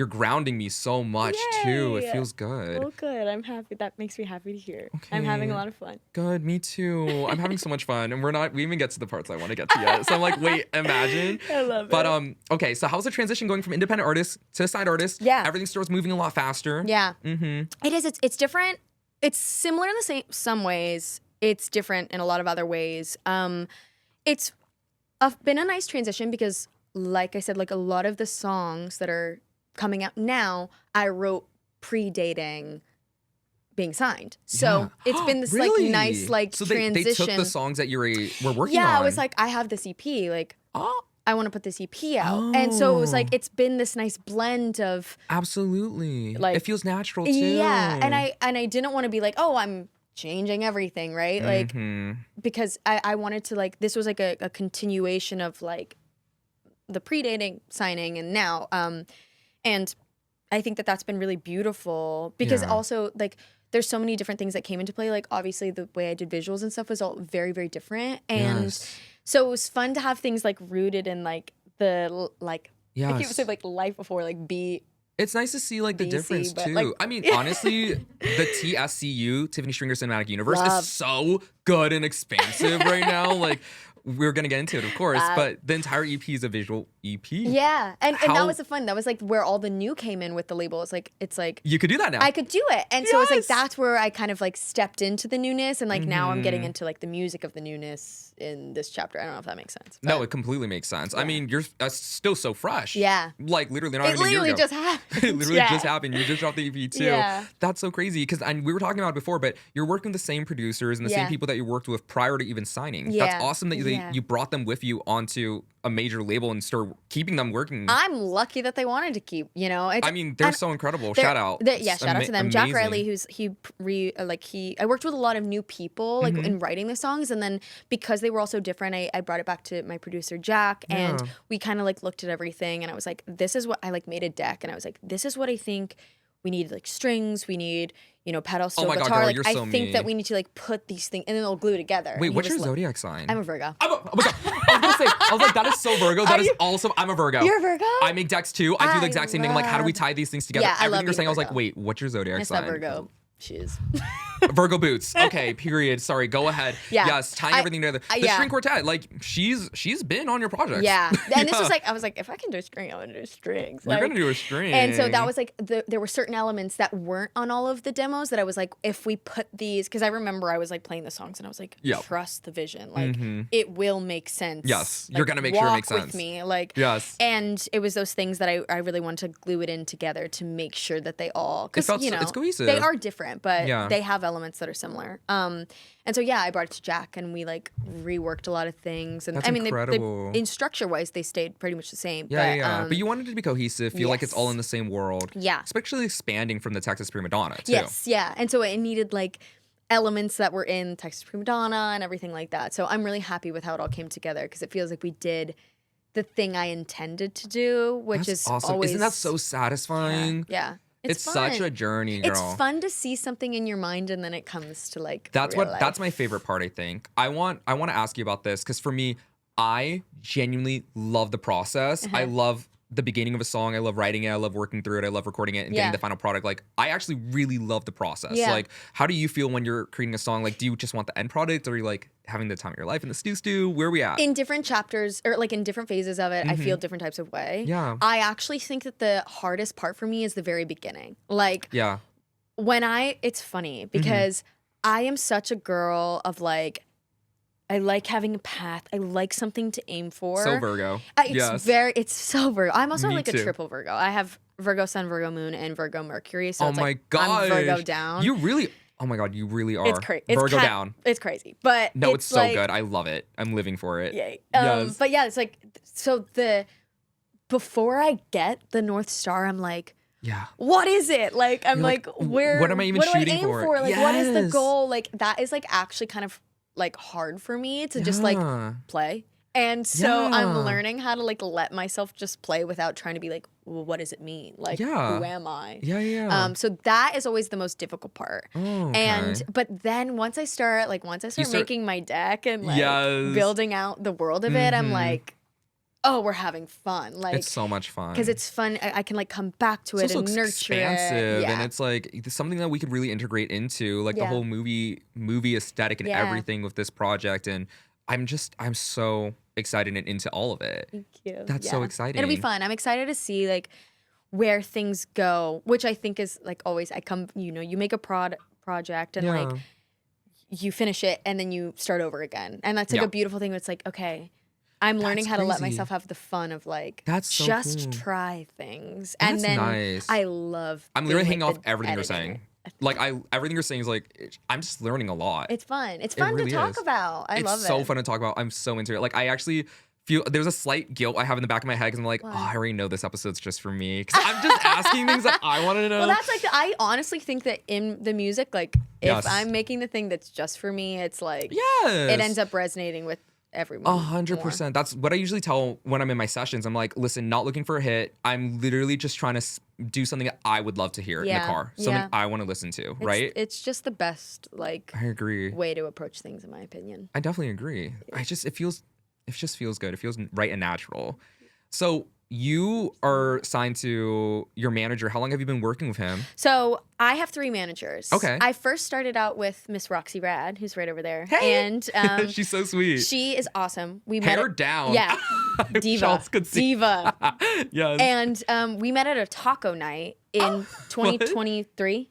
grounding me so much too. It feels good. Oh, good. I'm happy. That makes me happy to hear. Okay. I'm having a lot of fun. Good. Me too. I'm having so much fun, and we even get to the parts I want to get to yet. So I'm like, wait, imagine. I love it. But okay. So how's the transition going from independent artist to side artist? Yeah. Everything starts moving a lot faster. Yeah. It is. It's different. It's similar in some ways. It's different in a lot of other ways. It's been a nice transition because, like I said, like a lot of the songs that are coming out now, I wrote predating being signed. So it's been this like nice like transition. They took the songs that you were working on. Yeah, I was like, I have this EP. Like, I want to put this EP out. And so it was like, it's been this nice blend of absolutely. Like it feels natural too. Yeah. And I didn't want to be like, oh, I'm changing everything, right? Like because I wanted to like, this was like a continuation of like the predating signing and now. And I think that that's been really beautiful because also like there's so many different things that came into play. Like obviously the way I did visuals and stuff was all very, very different. And so it was fun to have things like rooted in like the like I keep saying like life before like be. It's nice to see like the BC, difference too. like, I mean, honestly, the TSCU, Tiffany Stringer Cinematic Universe, is so good and expansive right now. Like we're gonna get into it, of course, but the entire EP is a visual EP. Yeah, and that was the fun. That was like where all the new came in with the label. It's like you could do that now. I could do it, and so it's like that's where I kind of like stepped into the newness, and like now I'm getting into like the music of the newness in this chapter. I don't know if that makes sense. No, it completely makes sense. I mean, you're still so fresh. Yeah, like literally not even a year ago. It literally just happened. It literally just happened. You just dropped the EP too. Yeah, that's so crazy because we were talking about it before, but you're working with the same producers and the same people that you worked with prior to even signing. Yeah. That's awesome that you brought them with you onto a major label and start keeping them working. I'm lucky that they wanted to keep, you know. I mean, they're so incredible. Shout out. Shout out to them. Amazing. Jack Riley, I worked with a lot of new people like in writing the songs, and then because they were all so different, I brought it back to my producer Jack, and we kind of like looked at everything, and I was like, this is what I like made a deck, and I was like, this is what I think we need, like strings, we need, you know, pedal steel guitar. God, girl, like you're so I think that we need to like put these things and then they'll glue together. Wait, what's your zodiac sign? I'm a Virgo. Oh my God. I was like, that is so Virgo. That is awesome. I'm a Virgo. You're a Virgo? I make decks too. I do the exact same thing. I'm like, how do we tie these things together? Yeah, Everything you're saying, Virgo. I was like, wait, what's your zodiac sign? Virgo. She is. Virgo boots. Okay, period. Sorry, go ahead. Yeah. Yes, tying everything together. The yeah. string quartet, like she's been on your projects. Yeah. And this was like, I was like, if I can do a string, I'm gonna do strings. You're like, gonna do a string. And so that was like, there were certain elements that weren't on all of the demos that I was like, if we put these, because I remember I was like playing the songs and I was like, trust the vision. Like it will make sense. Yes. Like, You're gonna make sure it makes sense. Walk with me. Like, yes. And it was those things that I really wanted to glue it in together to make sure that they all, because you know, it's cohesive. they are different, but they have elements that are similar. And so I brought it to Jack and we like reworked a lot of things. And That's I mean, incredible. in structure wise, they stayed pretty much the same. But you wanted it to be cohesive, feel like it's all in the same world. Yeah. Especially expanding from the Texas Primadonna too. Yes, yeah. And so it needed like elements that were in Texas Primadonna and everything like that. So I'm really happy with how it all came together because it feels like we did the thing I intended to do, which That's is awesome. always... Isn't that so satisfying? Yeah. It's fun. such a journey, girl. It's fun to see something in your mind and then it comes to like that's real what life. that's my favorite part, I think. I want to ask you about this because for me, I genuinely love the process. I love the beginning of a song. I love writing it. I love working through it. I love recording it and getting the final product. Like, I actually really love the process. Yeah. Like, how do you feel when you're creating a song? Like, do you just want the end product or are you like having the time of your life in the stew? Where are we at? In different chapters or like in different phases of it, I feel different types of way. Yeah. I actually think that the hardest part for me is the very beginning. Like, it's funny because I am such a girl of like, I like having a path. I like something to aim for. So Virgo. It's so Virgo. I'm also Me like too. a triple Virgo. I have Virgo Sun, Virgo Moon, and Virgo Mercury. So Oh it's my like gosh. I'm Virgo down. Oh my God, you really are. It's crazy. Virgo down. It's crazy. But No, it's so like, good. I love it. I'm living for it. Yay. Yes. But yeah, it's like, so before I get the North Star, I'm like, what is it? Like, I'm like, where? What am I even shooting for? Like, what is the goal? Like, that is like actually kind of like hard for me to just like play. And so I'm learning how to like let myself just play without trying to be like, well, what does it mean? Like, who am I? So that is always the most difficult part. But then once I start making my deck and like building out the world of it, I'm like, oh, we're having fun. Like, it's so much fun because it's fun. I can like come back to it and nurture expansive, it. And it's like it's something that we could really integrate into like the whole movie aesthetic and everything with this project. And I'm so excited and into all of it. Thank you. That's so exciting. It'll be fun. I'm excited to see like where things go, which I think is like always. You make a project and like you finish it and then you start over again, and that's like a beautiful thing. It's like, okay, I'm learning how to let myself have the fun of like just try things. And then nice. I love I'm literally hanging like, off everything you're saying. Like everything you're saying is like I'm just learning a lot. It's fun. It's fun to talk about. I love it. It's so fun to talk about. I'm so into it. Like I actually feel there's a slight guilt I have in the back of my head because I'm like, I already know this episode's just for me because I'm just asking things that I want to know. Well, that's like I honestly think that in the music, like if I'm making the thing that's just for me, it's like it ends up resonating with everyone. 100%. That's what I usually tell when I'm in my sessions. I'm like, listen, not looking for a hit. I'm literally just trying to do something that I would love to hear in the car. Something I want to listen to, right? It's just the best like I agree. way to approach things in my opinion. I definitely agree. It just feels good. It feels right and natural. So you are signed to your manager. How long have you been working with him? So I have 3 managers. Okay. I first started out with Miss Roxy Rad, who's right over there. Hey! And she's so sweet. She is awesome. We Hair met down. Yeah. Diva. Diva. Yes. And we met at a taco night in 2023.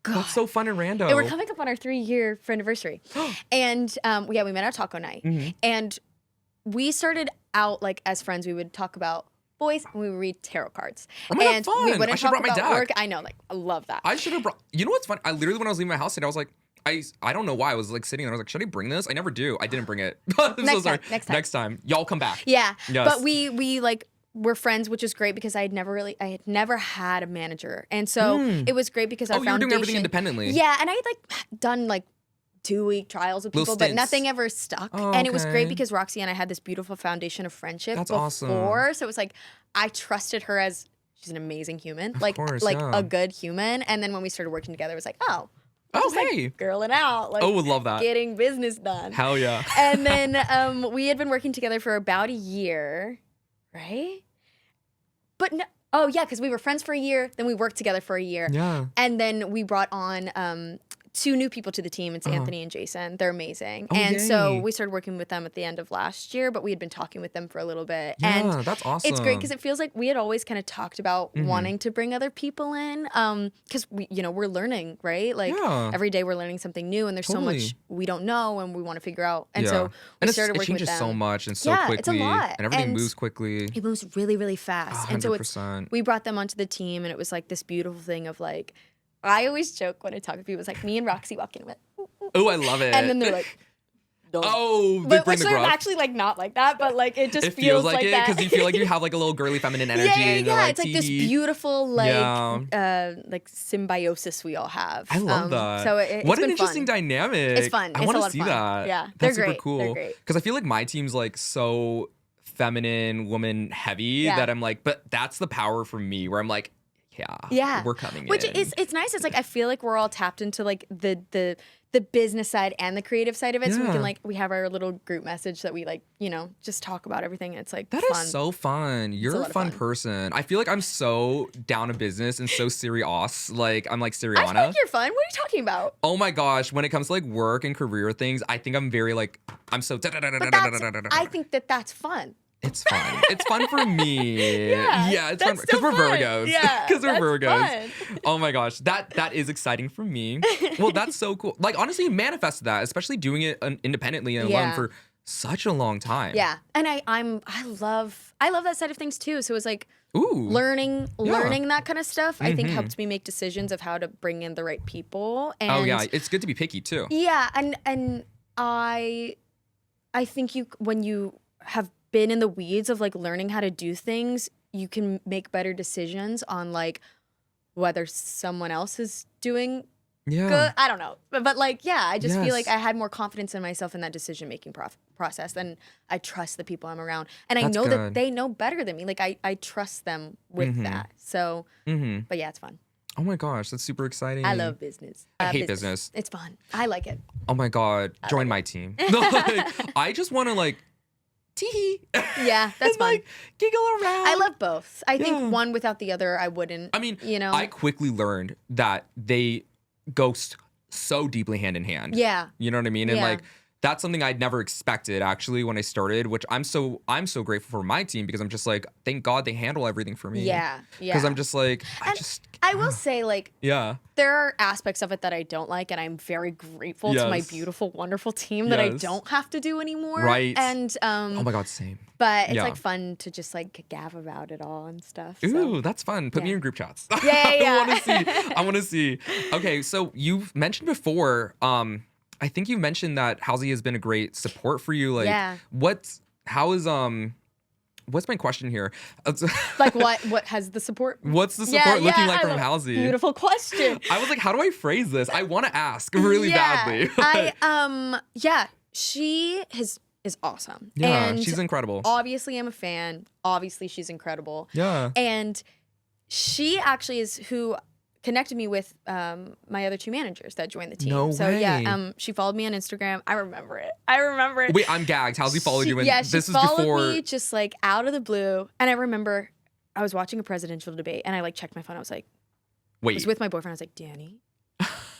God. That's so fun and random. And we're coming up on our 3-year anniversary. And we met at a taco night. And we started out like as friends. We would talk about boys and we would read tarot cards. Oh my and God, fun. we wouldn't I should talk have brought my about deck. work. I know, like I love that. I should have brought. You know what's fun? I literally when I was leaving my house today, I was like, I don't know why I was like sitting there. I was like, should I bring this? I never do. I didn't bring it. Next time, y'all come back. Yeah. Yes. But we like we're friends, which is great because I had never had a manager, and so it was great because our you were doing everything foundation- independently. Yeah, and I had like done like 2-week trials with people, but nothing ever stuck. And it was great because Roxy and I had this beautiful foundation of friendship before. Awesome. So it was like I trusted her as she's an amazing human, course, a good human. And then when we started working together, it was like, hey, like, girling out, like would love that. Getting business done. Hell yeah. And then we had been working together for about a year, right? But no. Oh yeah, because we were friends for a year, then we worked together for a year. Yeah. And then we brought on 2 new people to the team. It's Anthony and Jason. They're amazing. Oh, and so yay. we started working with them at the end of last year, but we had been talking with them for a little bit. Yeah, and that's awesome. it's great because it feels like we had always kind of talked about wanting to bring other people in because we, we're learning, right? Like every day we're learning something new, and there's so much we don't know and we want to figure out. And so we started working with them. It changes so much and so quickly. It's a lot. And everything moves quickly. It moves really, really fast. 100%. And so we brought them onto the team, and it was like this beautiful thing of like, I always joke when I talk to people, it's like me and Roxy walking with. Oh, I love it. And then they're like, don't. Oh, they but bring the gruff. actually like not like that, but like it just it feels like it that. Because you feel like you have like a little girly feminine energy. Yeah. Like, it's like this beautiful like symbiosis we all have. I love that. So what an been interesting fun. dynamic. It's fun. I It's want a to lot see of fun. that. Yeah, that's they're super great. cool. They're great. Because I feel like my team's like so feminine, woman heavy that I'm like, but that's the power for me where I'm like, yeah, we're coming Which in. it's nice. It's like I feel like we're all tapped into like the business side and the creative side of it. So we can like we have our little group message that we like, just talk about everything. And it's like that fun. is so fun. You're a fun person. I feel like I'm so down to business and so serious. Like I'm like Siriana. I feel like you're fun. What are you talking about? Oh my gosh, when it comes to like work and career things, I think I'm very like I'm so. I think that's fun. It's fun. It's fun for me. Yeah, it's fun because we're Virgos. Yeah, because we're Virgos. Fun. Oh my gosh, that is exciting for me. Well, that's so cool. Like honestly, manifest that, especially doing it independently and alone for such a long time. Yeah, and I love that side of things too. So it's like learning that kind of stuff. I think helped me make decisions of how to bring in the right people. And it's good to be picky too. Yeah, and I think when you have been in the weeds of like learning how to do things, you can make better decisions on like whether someone else is doing good. I don't know. But like, I just feel like I had more confidence in myself in that decision-making process. And I trust the people I'm around. And I know that they know better than me. Like I trust them with that. So, but yeah, it's fun. Oh my gosh, that's super exciting. I love business. I hate business. It's fun. I like it. Oh my God, join my team. I just want to like, tee. Yeah, that's fun. Like, giggle around. I love both. I think one without the other, I wouldn't. I mean, I quickly learned that they go so deeply hand in hand. Yeah. You know what I mean? And like, that's something I'd never expected actually when I started, which I'm so grateful for my team because I'm just like, thank God they handle everything for me. Yeah. Because I'm just like, I will say like, there are aspects of it that I don't like, and I'm very grateful to my beautiful, wonderful team that I don't have to do anymore. Right. And oh my God, same. But it's like fun to just like gab about it all and stuff. So. Ooh, that's fun. Put me in group chats. Yeah. I want to see. Okay, so you've mentioned before, I think you mentioned that Halsey has been a great support for you. Like, what's my question here? Like what has the support? What's the support looking like from Halsey? Beautiful question. I was like, how do I phrase this? I want to ask really badly. She is awesome. Yeah, and she's incredible. Obviously, I'm a fan. Obviously, she's incredible. Yeah. And she actually is who connected me with my other 2 managers that joined the team. No way. She followed me on Instagram. I remember it. Wait, I'm gagged. Halsey followed you, and she this is followed before me just like out of the blue. And I remember I was watching a presidential debate, and I like checked my phone. I was like, I was with my boyfriend. I was like, Danny.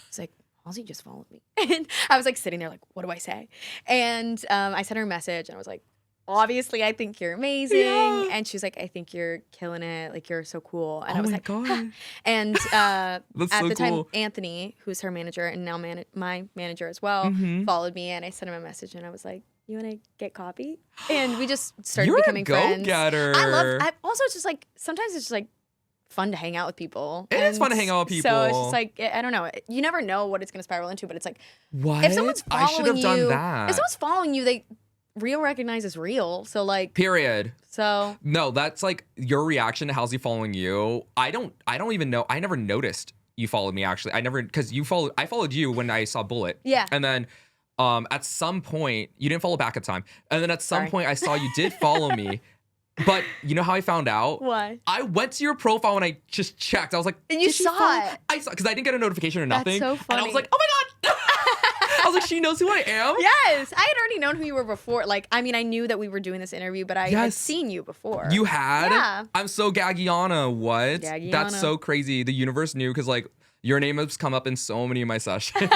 It's like, Halsey just followed me, and I was like sitting there like, what do I say? And I sent her a message, and I was like, obviously, I think you're amazing. Yeah. And she was like, I think you're killing it. Like, you're so cool. And I was like, God. Huh. And at so the time, cool. Anthony, who's her manager and now my manager as well, followed me. And I sent him a message, and I was like, you want to get coffee? And we just started becoming friends. You're a go-getter. Also, it's just like, sometimes it's just like fun to hang out with people. It is fun to hang out with people. So it's just like, I don't know. You never know what it's going to spiral into, but it's like, what? If someone's following I should have done that. If someone's following you, real recognizes real. So like period. So no, that's like your reaction to Halsey following you. I don't even know. I never noticed you followed me actually. Because I followed you when I saw Bullet. Yeah. And then at some point you didn't follow back at time. And then at some point I saw you did follow me. But you know how I found out? Why? I went to your profile and I just checked. I was like, and you saw it. I saw because I didn't get a notification or nothing. That's so funny. And I was like, oh my God. I was like, she knows who I am? Yes. I had already known who you were before. Like, I mean, I knew that we were doing this interview, but I had seen you before. You had? Yeah. I'm so Gaggiana. What? Gaggiana. That's so crazy. The universe knew because like, Your name has come up in so many of my sessions.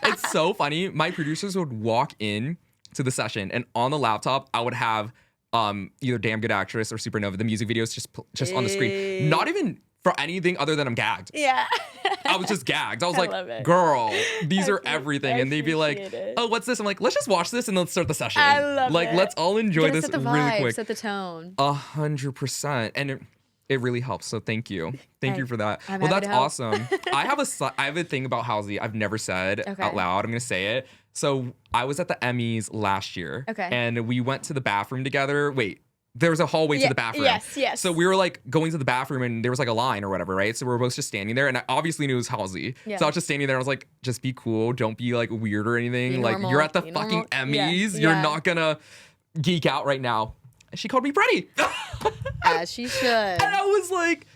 It's so funny. My producers would walk in to the session, and on the laptop, I would have either Damn Good Actress or Supernova, the music videos just on the screen. Not even for anything other than I'm gagged. Yeah. I was just gagged. I was love like, it. girl, these are everything. And they'd be like, appreciate it. oh, what's this? I'm like, let's just watch this and let's start the session. I love like, it. let's all enjoy Gotta this set the really vibe, quick. set the tone. 100%. And it really helps. So thank you. Thank you for that. I'm Well, happy that's to help. awesome. I have a thing about Halsey I've never said Okay. out loud. I'm going to say it. So I was at the Emmys last year. Okay. And we went to the bathroom together. Wait. There was a hallway to the bathroom. Yes. So we were like going to the bathroom and there was like a line or whatever, right? So we were both just standing there and I obviously knew it was Halsey. Yeah. So I was just standing there and I was like, just be cool. Don't be like weird or anything. Be Like normal, you're at the be fucking normal. Yeah, Emmys. You're yeah. not gonna geek out right now. And she called me pretty. As she should. And I was like,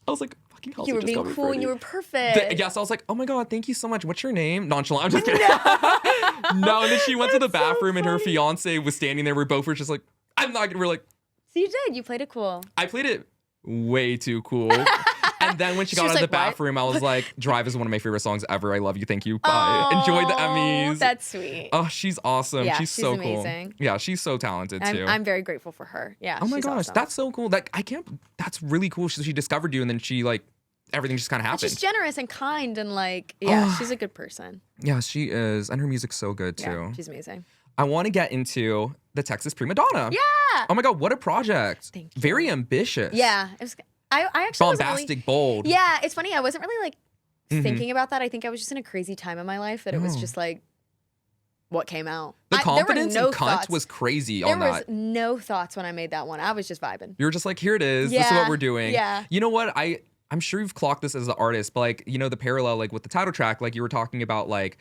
fucking Halsey You were just being called me cool and pretty. you were perfect. Yes, I was like, oh my God, thank you so much. What's your name? Nonchalant. I'm just kidding. No, and then she went to the That's so bathroom and her funny. fiance was standing there. We both were just like, I'm not gonna, we're like, So you did. You played it cool. I played it way too cool. And then when she got was out of the like, what? bathroom, I was like, Drive is one of my favorite songs ever. I love you. Thank you. Bye. Enjoy the Emmys. That's sweet. Oh, she's awesome. Yeah, she's she's so amazing. cool. Yeah, she's so talented too. I'm very grateful for her. Yeah. Oh my she's gosh, awesome. that's so cool. That's really cool. She discovered you and then she like, everything just kind of And happened. she's generous and kind and like, she's a good person. Yeah, she is. And her music's so good too. Yeah, she's amazing. I want to get into the Texas Primadonna. Yeah. Oh my God, what a project. Thank you. Very ambitious. Yeah. It was. I actually wasn't Bombastic, really, bold. Yeah, it's funny. I wasn't really like Mhm. thinking about that. I think I was just in a crazy time in my life that it was Oh. just like what came out. The There were confidence no and cunt thoughts. was crazy There on was that. no thoughts when I made that one. I was just vibing. You were just like, here it is. This is Yeah, what we're doing. yeah. You know what? I'm sure you've clocked this as an artist, but like, you know, the parallel, like with the title track, like you were talking about like,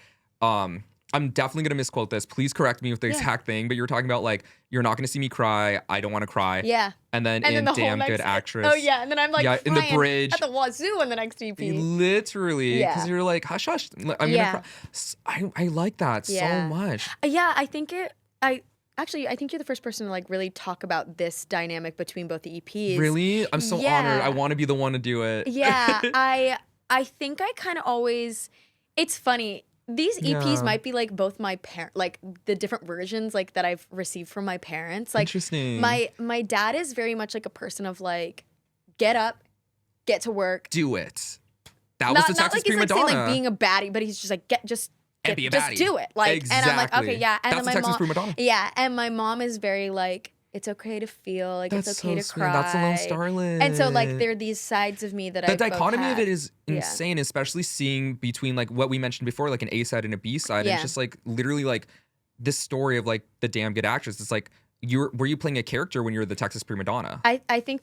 I'm definitely gonna misquote this. Please correct me with the exact thing, but you were talking about like, you're not gonna see me cry. I don't want to cry. Yeah. And then And in then the whole Damn Good next, Actress. Oh yeah, and then I'm like in the crying bridge. at the wazoo in the next EP. Literally, Yeah. because you're like, hush, hush. I'm gonna Yeah. cry. I like that Yeah. so much. Yeah, I think I think you're the first person to like really talk about this dynamic between both the EPs. Really? I'm so Yeah. honored. I want to be the one to do it. Yeah, I think I kind of always. It's funny. These EPs Yeah. might be like both my like the different versions like that I've received from my parents. Like Interesting. my dad is very much like a person of like, get up, get to work. Do it. That was the Not Texas like he's like saying Primadonna. like being a baddie, but he's just like just be a just baddie. do it. Like and I'm like, Exactly. okay, yeah. And That's then the my Texas mom, Primadonna. yeah, and my mom is very like, it's okay to feel, like That's it's okay so to sweet. cry. That's the Lone Starlet. And so like there are these sides of me that the I dichotomy of it is Yeah. insane, especially seeing between like what we mentioned before, like an A side and a B side. And Yeah. it's just like literally like this story of like the Damn Good Actress. It's like were you playing a character when you were the Texas Primadonna? I think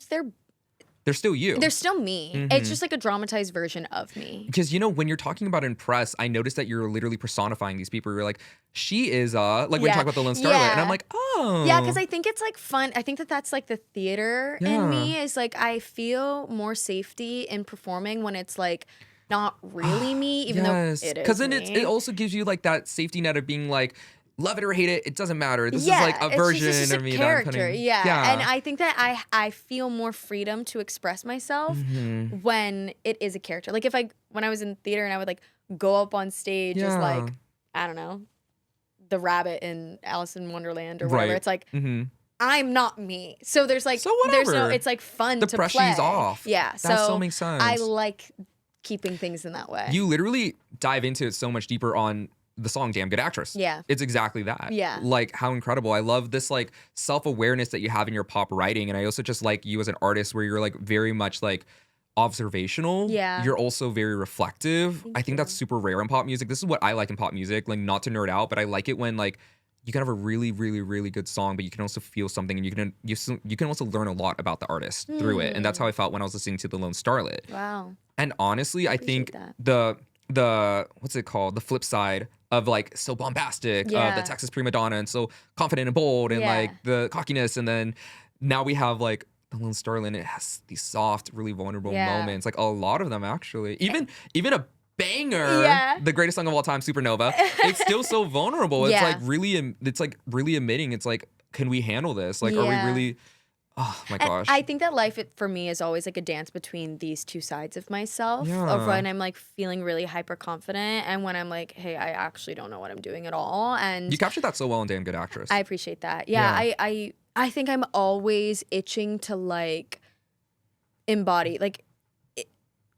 They're still you. they're still me. Mhm. It's just like a dramatized version of me. Because you know when you're talking about Impress, I noticed that you're literally personifying these people. You're like, she is like when you Yeah. talk about the Lone Starlet, and I'm Yeah. like, oh, Yeah, because I think it's like fun. I think that's like the theater Yeah. in me is like I feel more safety in performing when it's like not really me, even though it is. because then me. it also gives you like that safety net of being like, love it or hate it, it doesn't matter. This yeah, is like a it's version just of a me character. that I'm putting. Yeah. And I think that I feel more freedom to express myself Mhm. when it is a character. Like when I was in theater and I would like go up on stage as like, I don't know, the rabbit in Alice in Wonderland or whatever. Right. It's like Mhm. I'm not me. So there's like So there's no whatever. it's like fun The to pressure's play. off. Yeah. That so makes sense. I like keeping things in that way. You literally dive into it so much deeper on the song Damn Good Actress. Yeah. It's exactly that. Yeah. Like how incredible. I love this like self-awareness that you have in your pop writing. And I also just like you as an artist where you're like very much like observational. Yeah. You're also very reflective. Thank I think that's super rare in pop music. This is what I like in pop music. Like not to nerd out, but I like it when like you can have a really, really, really good song, but you can also feel something and you can also learn a lot about the artist through it. And that's how I felt when I was listening to the Lone Starlet. Wow. And honestly, I Appreciate think that. the what's it called? The flip side of like so bombastic, of Yeah. the Texas Primadonna and so confident and bold and Yeah. like the cockiness. And then now we have like the Lone Starlet and it has these soft, really vulnerable Yeah. moments. Like a lot of them actually. Even a banger, Yeah. the greatest song of all time, Supernova. It's still so vulnerable. It's Yeah. like really, it's like really admitting. It's like, can we handle this? Like, are we Yeah. really? Oh my And gosh. I think that life for me is always like a dance between these two sides of myself. Of when I'm like feeling really hyper confident and when I'm like, hey, I actually don't know what I'm doing at all. And You captured that so well in Damn Good Actress. I appreciate that. Yeah. I think I'm always itching to like embody like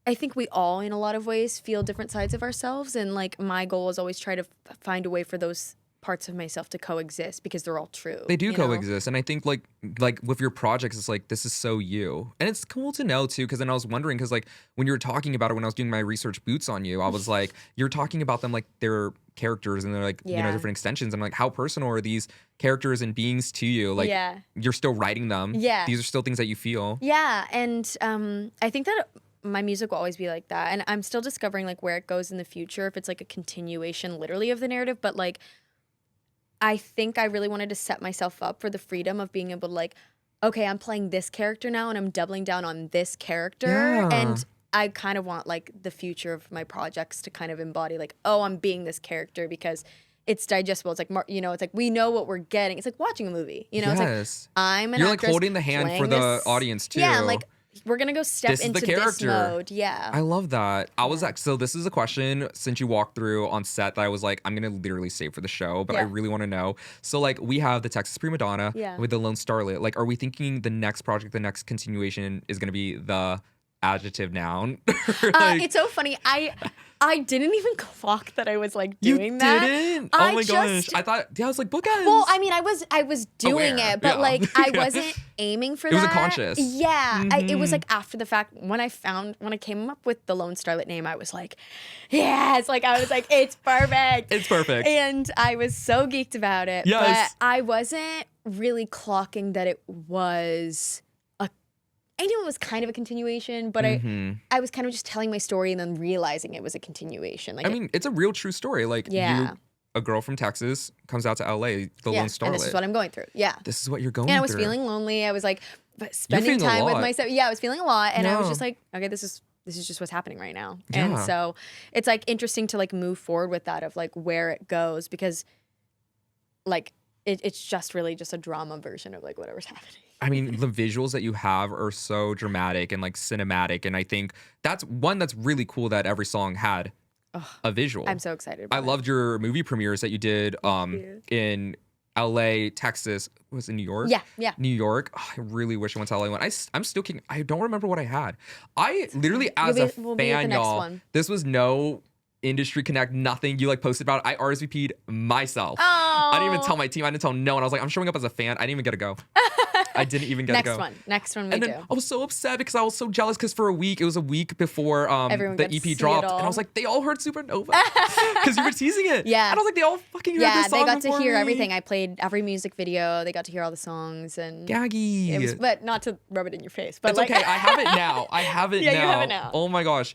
I think we all in a lot of ways feel different sides of ourselves, and like my goal is always try to find a way for those parts of myself to coexist because they're all true. They do you know? coexist, and I think like with your projects, it's like this is so you, and it's cool to know too. Because then I was wondering, because like when you were talking about it, when I was doing my research boots on you, I was like, you're talking about them like they're characters and they're like you know different extensions. I'm like, how personal are these characters and beings to you? Like you're still writing them. Yeah, these are still things that you feel. Yeah, and I think that my music will always be like that, and I'm still discovering like where it goes in the future, if it's like a continuation literally of the narrative, but like I think I really wanted to set myself up for the freedom of being able to like, okay, I'm playing this character now and I'm doubling down on this character. And I kind of want like the future of my projects to kind of embody like, oh, I'm being this character because it's digestible. It's like, you know, it's like we know what we're getting. It's like watching a movie, you know? It's like I'm an You're actress like holding the hand for the audience too. Yeah, I'm like, we're gonna go step into this mode. Yeah, I love that. I was like, so this is a question since you walked through on set that I was like, I'm gonna literally save for the show, but I really want to know. So like, we have the Texas Primadonna with the Lone Starlet. Like, are we thinking the next project, the next continuation is gonna be the adjective noun? Like, it's so funny. I didn't even clock that I was like doing that. You didn't? Oh my gosh. I thought, I was like, bookends. Well, I mean, I was doing it, but like I wasn't aiming for that. It was unconscious. Yeah. It was like after the fact, when I came up with the Lone Starlet name, I was like, yes. Like I was like, it's perfect. It's perfect. And I was so geeked about it. Yes. But I wasn't really clocking that it was I knew it was kind of a continuation, but I was kind of just telling my story and then realizing it was a continuation. Like I mean, it's a real true story. Like a girl from Texas comes out to LA, the Lone Starlet. And this is what I'm going through. Yeah. This is what you're going through. And I was feeling lonely. I was like spending time with myself. Yeah, I was feeling a lot. And I was just like, okay, this is just what's happening right now. Yeah. And so it's like interesting to like move forward with that of like where it goes, because like it's just really just a drama version of like whatever's happening. I mean, the visuals that you have are so dramatic and like cinematic. And I think that's one that's really cool that every song had a visual. I'm so excited about I loved your movie premieres that you did in LA, Texas. Was it New York? Yeah. New York. Oh, I really wish I went to LA one. I'm still kidding. I don't remember what I had. I literally, as a fan, y'all, this was no industry connect, nothing. You like posted about it. I RSVP'd myself. Oh. I didn't even tell my team. I didn't tell no one. I was like, I'm showing up as a fan. I didn't even get to go. I didn't even get to go. Next one we and then do. I was so upset because I was so jealous because for a week, it was a week before the EP dropped. And I was like, they all heard Supernova because you were teasing it. Yeah. And I was like, they all fucking heard this song they got to hear me. Everything. I played every music video. They got to hear all the songs. And Gaggy. It was, but not to rub it in your face. But it's like, okay. I have it now. I have it now. You have it now. Oh my gosh.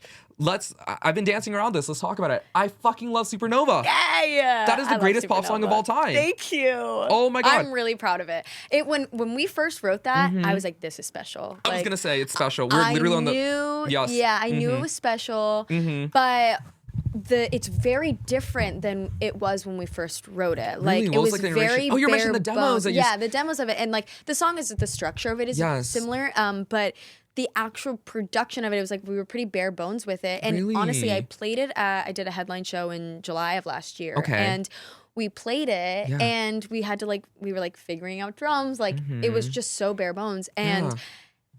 I've been dancing around this. Let's talk about it. I fucking love Supernova. Yeah. That is the greatest pop song of all time. Thank you. Oh my God. I'm really proud of it. When we first wrote that, I was like, this is special. I was going to say it's special. We're literally on the... Yes. Yeah, I knew it was special. But it's very different than it was when we first wrote it. Like really? It was like very you mentioned the demos. The demos of it. And like the song is, the structure of it is similar. But the actual production of it was like we were pretty bare bones with it. And honestly, I played it. I did a headline show in July of last year. Okay. And we played it and we had to we were like figuring out drums. Like it was just so bare bones. And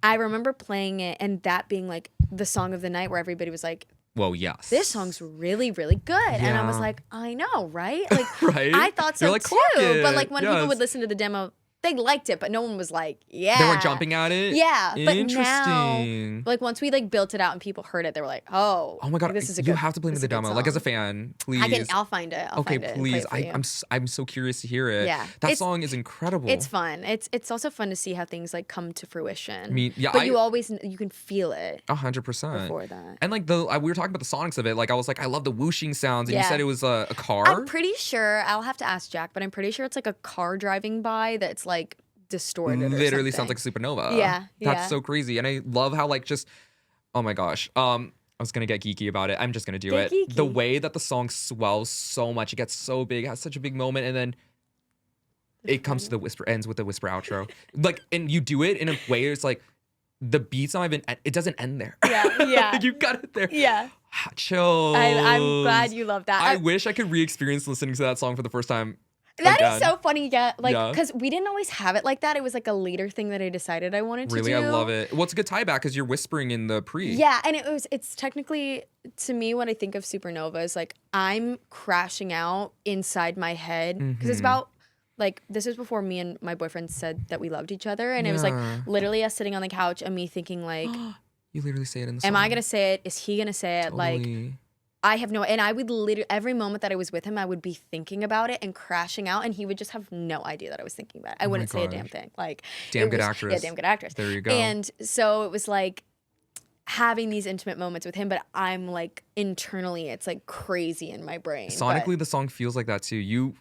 I remember playing it and that being like the song of the night where everybody was like, well, yes. This song's really, really good. Yeah. And I was like, I know, right? Like right? I thought so like, too. But like when people would listen to the demo, they liked it, but no one was like, yeah. They weren't jumping at it? Yeah. But interesting. now, like once we like built it out and people heard it, they were like, oh my God, this is you have to play me the demo. Like as a fan, please. I'll find it. I'll find it please. play it I'm so curious to hear it. Yeah. That song is incredible. It's fun. It's also fun to see how things like come to fruition. I mean, yeah. But you can feel it. 100%. Before that. And like we were talking about the sonics of it. Like I was like, I love the whooshing sounds. And you said it was a car? I'm pretty sure, I'll have to ask Jack, but I'm pretty sure it's like a car driving by that's like distorted. Literally sounds like Supernova. Yeah. That's so crazy. And I love how like just, oh my gosh. I was gonna get geeky about it. I'm just gonna do it. Geeky. The way that the song swells so much, it gets so big, it has such a big moment, and then it comes to the whisper, ends with the whisper outro. Like, and you do it in a way it's like the beat's not even, it doesn't end there. Yeah. You got it there. Yeah. Chill. I'm glad you love that. I wish I could re-experience listening to that song for the first time. That again. is so funny, because we didn't always have it like that. It was like a later thing that I decided I wanted to do. Really, I love it. Well, it's a good tie back because you're whispering in the pre. Yeah, and it's technically, to me, when I think of Supernova, is like I'm crashing out inside my head because it's about, like, this is before me and my boyfriend said that we loved each other, and it was like literally us sitting on the couch and me thinking like, you literally say it in the song. am I gonna say it? Is he gonna say it? Totally. Like, I have no, and I would literally, every moment that I was with him, I would be thinking about it and crashing out, and he would just have no idea that I was thinking about it. I wouldn't say a damn thing. Like, damn good actress. Yeah, damn good actress. There you go. And so it was like having these intimate moments with him, but I'm like internally, it's like crazy in my brain. Sonically, the song feels like that too. You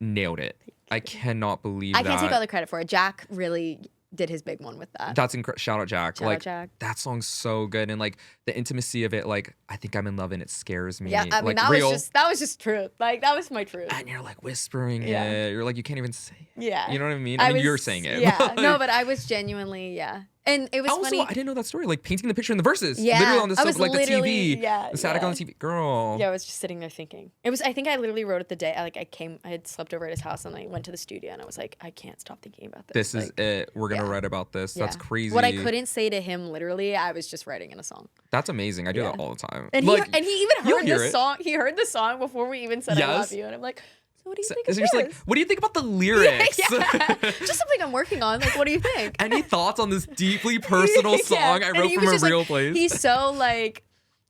nailed it. I cannot believe that. I can't take all the credit for it. Jack really did his big one with that. That's incredible. Shout out Jack. Shout out Jack. That song's so good, and like the intimacy of it, like I think I'm in love and it scares me. Yeah, I mean, like, that real. was just truth. Like, that was my truth. And you're like whispering Yeah. it. You're like, you can't even say it. Yeah. You know what I mean? I mean, you're saying it. Yeah. No, but I was genuinely, And it was also, funny. I didn't know that story. Like painting the picture in the verses. Yeah. Literally on the I was like the literally- TV. yeah, The static yeah. on the TV. Girl. Yeah, I was just sitting there thinking. I think I literally wrote it the day. I had slept over at his house and I went to the studio and I was like, I can't stop thinking about this. This is it. We're gonna write about this. That's Yeah. crazy. What I couldn't say to him, literally, I was just writing in a song. That's amazing. I do that all the time. And like, he even you'll heard hear the it. song. He heard the song before we even said I love Yes. you. And I'm like, so what do you So think it's of just this? like, what do you think about the lyrics? Just something I'm working on. Like, what do you think? Any thoughts on this deeply personal song I And wrote he from was a just real like, place?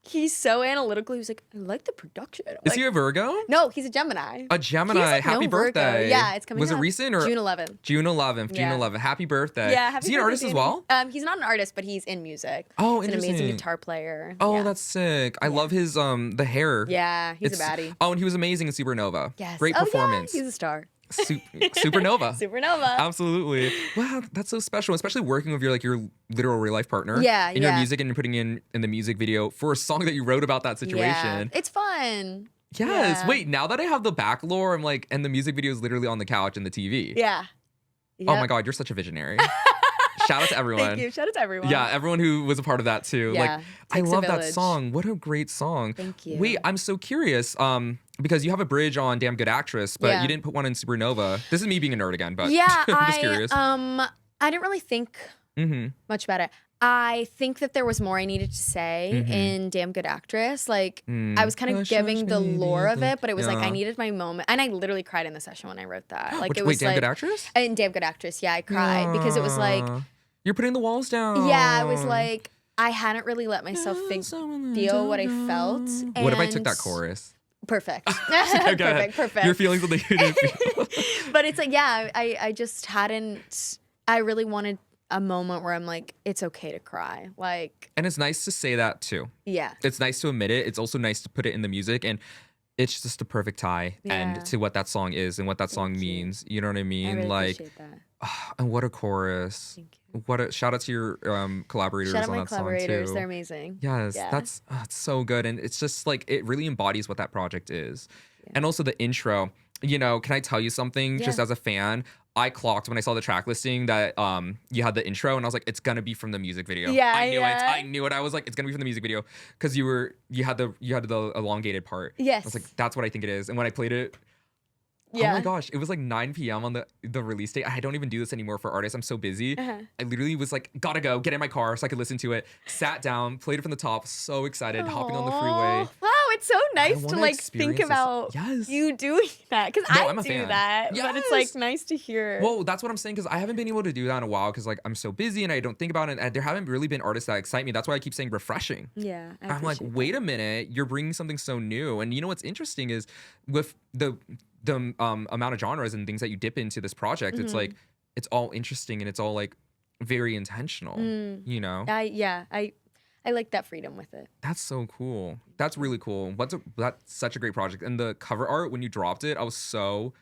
He's so analytical. He was like, I like the production. I'm Is like, he a Virgo? No, he's a Gemini. A Gemini. He's, like, Happy no Virgo. birthday. Yeah, it's coming Was up. it recent or June 11th. June 11th. June Yeah. 11th. Happy birthday. Yeah, happy Is he an birthday, artist as Danny. well? He's not an artist, but he's in music. Oh, he's an amazing interesting. guitar player. Oh, yeah. that's sick. I love his the hair. Yeah, he's a baddie. Oh, and he was amazing in Supernova. Yes. Great performance. Yeah, he's a star. Supernova. Supernova. Absolutely. Wow, that's so special, especially working with your literal real life partner. Yeah, in your music and you're putting in the music video for a song that you wrote about that situation. Yeah, it's fun. Yes. Yeah. Wait, now that I have the back lore, I'm like, and the music video is literally on the couch and the TV. Yeah. Oh my God, you're such a visionary. Shout out to everyone. Thank you. Shout out to everyone. Yeah, everyone who was a part of that too. Yeah, Like, I takes a love that village. song. What a great song. Thank you. Wait, I'm so curious. Because you have a bridge on Damn Good Actress, but Yeah. you didn't put one in Supernova. This is me being a nerd again, but Yeah, I'm just curious. I didn't really think much about it. I think that there was more I needed to say in Damn Good Actress. Like, I was kind of giving the lore of it, but it was like I needed my moment. And I literally cried in the session when I wrote that. Like, it was Damn like, Good Actress? In Damn Good Actress, yeah, I cried because it was like, You're putting the walls down. yeah, it was like I hadn't really let myself feel what I felt. What if I took and- that chorus? Perfect. Okay, go ahead. Perfect. You're feeling something you didn't feel. But it's like, yeah, I just hadn't, I really wanted a moment where I'm like, it's okay to cry. Like, And it's nice to say that too. yeah. It's nice to admit it. It's also nice to put it in the music, and it's just a perfect tie Yeah. end to what that song is and what that song Thank you. means. You know what I mean? I really like, appreciate that. and what a chorus! Thank you. What a shout out to your collaborators Shout out on my that song collaborators. too. They're amazing. Yes, Yeah. that's it's so good, and it's just like it really embodies what that project is, and also the intro. You know, can I tell you something? Just Yeah. as a fan, I clocked when I saw the track listing that you had the intro, and I was like, it's gonna be from the music video. Yeah, I knew yeah. it. I knew it. I was like, it's gonna be from the music video because you had the elongated part. Yes. I was like, that's what I think it is. And when I played it. Yeah. Oh my gosh, it was like 9 p.m. on the release date. I don't even do this anymore for artists. I'm so busy. Uh-huh. I literally was like, gotta go, get in my car so I could listen to it. Sat down, played it from the top, so excited, hopping on the freeway. Wow, it's so nice to wanna like experience think about this. Yes. you doing that because No, I I'm a do fan. that, but it's like Yes. nice to hear. Well, that's what I'm saying because I haven't been able to do that in a while because like I'm so busy and I don't think about it. And there haven't really been artists that excite me. That's why I keep saying refreshing. Yeah, I'm like, wait a minute, you're bringing something so new. And you know what's interesting is with the amount of genres and things that you dip into this project, it's like it's all interesting and it's all like very intentional. You know, I like that freedom with it. that's so cool. That's really cool. That's such a great project. And the cover art when you dropped it, I was so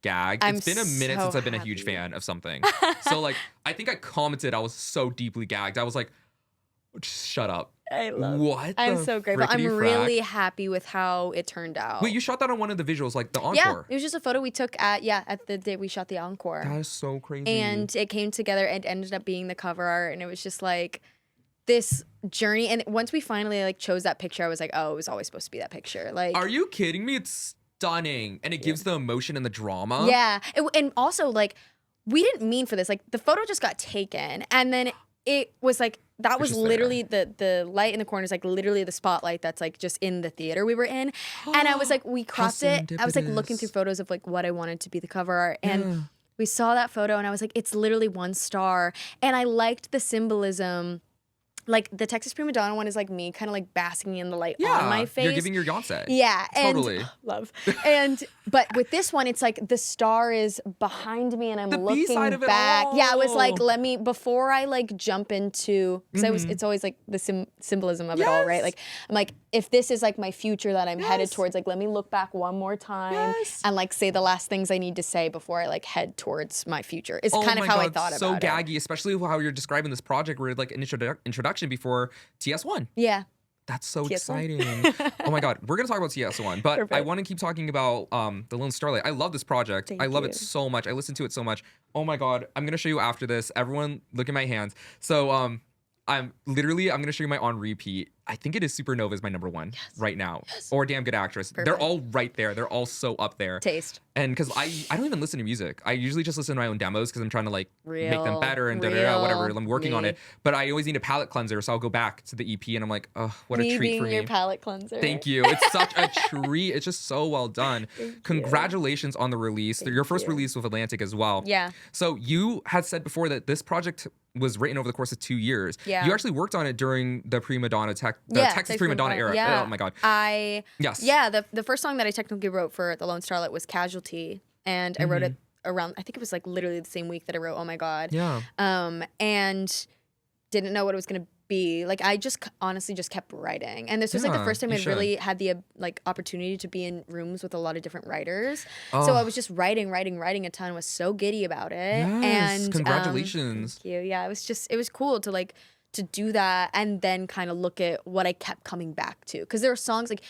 gagged. I'm It's been a minute so since I've been a huge happy. fan of something. So like, I think I commented I was so deeply gagged. I was like, just shut up. I'm so grateful. I'm really happy with how it turned out. Wait, you shot that on one of the visuals, like the Encore? Yeah, it was just a photo we took at the day we shot the Encore. That is so crazy. And it came together and ended up being the cover art, and it was just like this journey. And once we finally like chose that picture, I was like, oh, it was always supposed to be that picture. Like, are you kidding me? It's stunning, and it gives the emotion and the drama. Yeah, and also like we didn't mean for this. Like the photo just got taken, and then it was like that was literally the light in the corner is like literally the spotlight that's like just in the theater we were in, and I was like, we cropped it. I was like looking through photos of like what I wanted to be the cover art, and we saw that photo, and I was like, it's literally one star, and I liked the symbolism. Like the Texas Primadonna one is like me kind of like basking in the light on my face. You're giving your Beyonce. Yeah. Totally. And, love. But with this one, it's like the star is behind me and I'm looking B-side of it back. all. Yeah, I was like, before I like jump into, because it's always like the symbolism of it all, right? Like, I'm like, if this is like my future that I'm headed towards, like, let me look back one more time and like say the last things I need to say before I like head towards my future. It's kind of how I thought about it. So gaggy, especially how you're describing this project where like an introduction before TS1. Yeah. That's so exciting. Oh my God. We're going to talk about TS1, but I want to keep talking about the Lone Starlet. I love this project. I love it so much. I listen to it so much. Oh my God. I'm going to show you after this. Everyone look at my hands. So I'm going to show you my on repeat. I think it is Supernova is my number one right now. Or Damn Good Actress. Perfect. They're all right there. They're all so up there. Taste. And because I don't even listen to music. I usually just listen to my own demos because I'm trying to like make them better and whatever. I'm working on it. But I always need a palate cleanser. So I'll go back to the EP and I'm like, oh, what a treat for me. Your palate cleanser. Thank you. It's such a treat. It's just so well done. Congratulations on the release. Your first release with Atlantic as well. Yeah. So you had said before that this project was written over the course of 2 years. Yeah. You actually worked on it during the Primadonna Texas Primadonna era. Yeah. Oh my God. Yeah, the first song that I technically wrote for the Lone Starlet was Casualty. And I wrote it around, I think it was like literally the same week that I wrote Oh My God. Yeah. And didn't know what it was going to be. Like I just honestly just kept writing. And this was like the first time I really had the like opportunity to be in rooms with a lot of different writers. So I was just writing a ton, was so giddy about it. Yes, and congratulations. Thank you. Yeah, it was cool to like to do that and then kind of look at what I kept coming back to. Because there were songs like